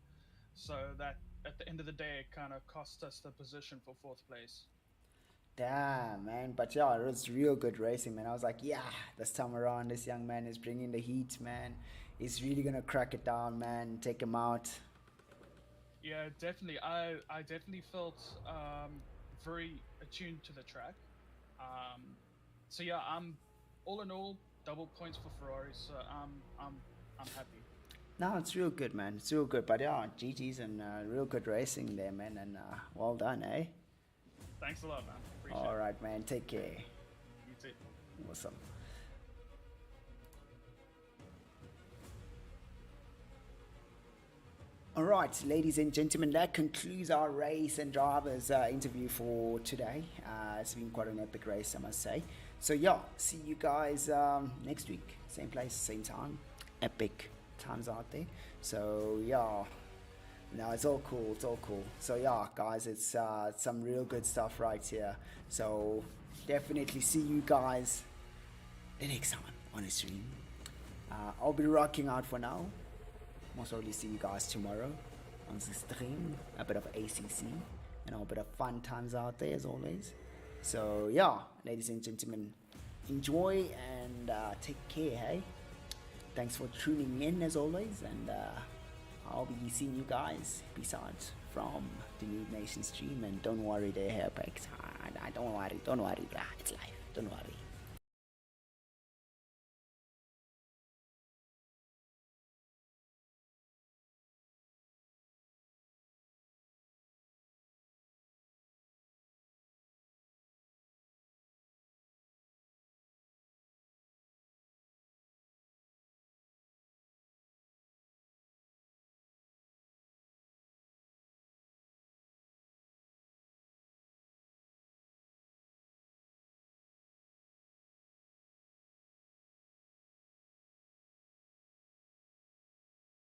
so that at the end of the day, it kind of cost us the position for fourth place. Damn, man. But yeah, it was real good racing, man. I was like, yeah, this time around, this young man is bringing the heat, man. He's really gonna crack it down, man. Take him out. Yeah, definitely. I definitely felt very attuned to the track. Um, so yeah, I'm all in all double points for Ferrari. So I'm happy. No, it's real good, man. It's real good. But yeah, GG's and real good racing there, man. And well done, eh? Thanks a lot, man. Appreciate All it. right, man. Take care. You too. Awesome. All right, ladies and gentlemen, that concludes our race and drivers interview for today. It's been quite an epic race, I must say. So yeah, see you guys next week, same place, same time. Epic times out there. So yeah, no, it's all cool. It's all cool. So yeah, guys, it's some real good stuff right here. So definitely see you guys the next time on the stream. I'll be rocking out for now. Most probably see you guys tomorrow on the stream. A bit of ACC and a bit of fun times out there as always. So yeah, ladies and gentlemen, enjoy and take care, hey? Thanks for tuning in as always, and I'll be seeing you guys. Peace out from the New Nation stream, and don't worry, they're hair picked. Don't worry, it's life. Don't worry.